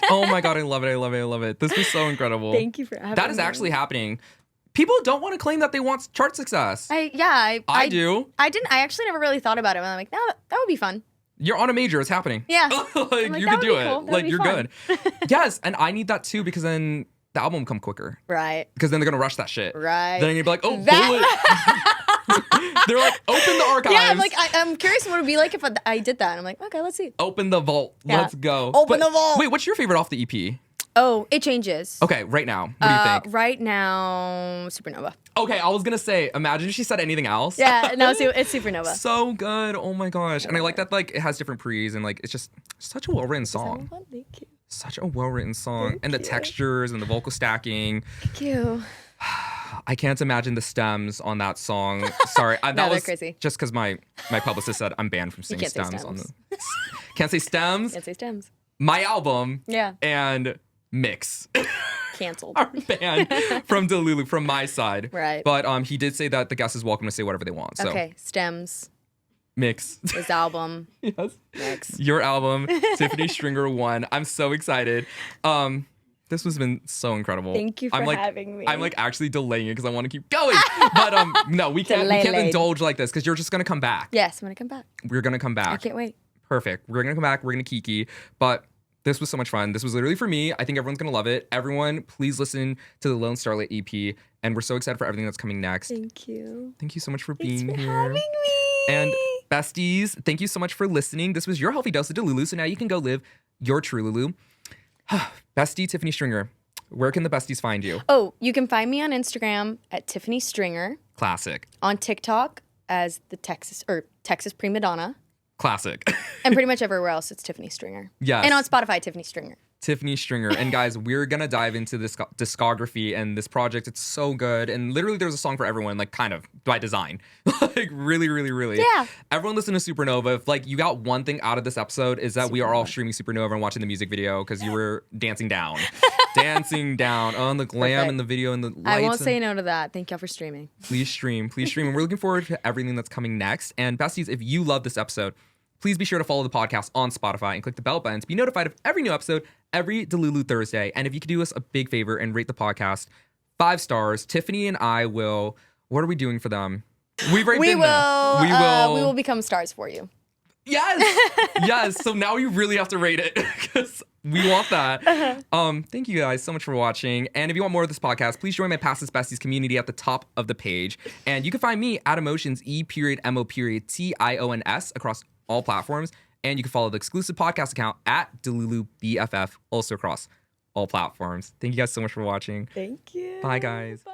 Oh my God, I love it. I love it. I love it. This was so incredible. Thank you for having me. That is actually happening. People don't want to claim that they want chart success. I do. I actually never really thought about it. I'm like, no, that would be fun. You're on a major. It's happening. Yeah. You can do it. Cool. That would be You're fun. good. Yes, and I need that too because then the album will come quicker. Right. Because then they're gonna rush that shit. Right. Then you're gonna be like, oh, Bullet. They're like, open the archives. Yeah, I'm like, I'm curious what it would be like if I did that. And I'm like, okay, let's see. Open the vault. Yeah. Let's go. Open the vault. Wait, what's your favorite off the EP? Oh, it changes. Okay, right now. What do you think? Right now, Supernova. Okay, I was gonna say, imagine if she said anything else. Yeah, no, it's Supernova. So good. Oh my gosh. And I like that it has different pre's and it's just such a well-written song. Thank you. Such a well-written song. Thank And the you. textures and the vocal stacking. Thank you. I can't imagine the stems on that song. Sorry, that they're was crazy. just because my publicist said I'm banned from singing can't say stems on the. stems. Can't say stems. Can't say stems. My album. Yeah. And Mix Canceled. are banned from Delulu from my side. Right. But he did say that the guest is welcome to say whatever they want. So Okay, stems. Mix. His album. Yes. Next. Your album, Tiffany Stringer 1. I'm so excited. This has been so incredible. Thank you for having me. I'm like actually delaying it because I want to keep going. But no, we can't indulge like this because you're just gonna come back. Yes, I'm gonna come back. We're gonna come back. I can't wait. Perfect. We're gonna come back. We're gonna kiki. But this was so much fun. This was literally for me. I think everyone's gonna love it. Everyone, please listen to the Lone Starlet EP. And we're so excited for everything that's coming next. Thank you. Thank you so much for being here. Thanks for having me. And besties, thank you so much for listening. This was your healthy dose of Delulu. So now you can go live your true Lulu. Bestie Tiffany Stringer, where can the besties find you? Oh, you can find me on Instagram at Tiffany Stringer. Classic. On TikTok as the Texas Primadonna. Classic. And pretty much everywhere else, it's Tiffany Stringer. Yes. And on Spotify, Tiffany Stringer. Tiffany Stringer. And guys, we're going to dive into this discography and this project. It's so good. And literally there's a song for everyone, like kind of by design. Like really, really, really. Yeah. Everyone listen to Supernova. If like you got one thing out of this episode is that we are all streaming Supernova and watching the music video because you were dancing down. Dancing down on the glam and the video and the lights. I won't say no to that. Thank y'all for streaming. Please stream. Please stream. And we're looking forward to everything that's coming next. And besties, if you love this episode, please be sure to follow the podcast on Spotify and click the bell button to be notified of every new episode every Delulu Thursday. And if you could do us a big favor and rate the podcast 5 stars, Tiffany and I will. What are we doing for them? We will become stars for you. Yes, yes. So now you really have to rate it because we want that. Thank you guys so much for watching. And if you want more of this podcast, please join my Pastors Besties community at the top of the page. And you can find me at Emotions E.MO.TIONS across all platforms. And you can follow the exclusive podcast account at Delulu BFF also across all platforms. Thank you guys so much for watching. Thank you. Bye, guys. Bye.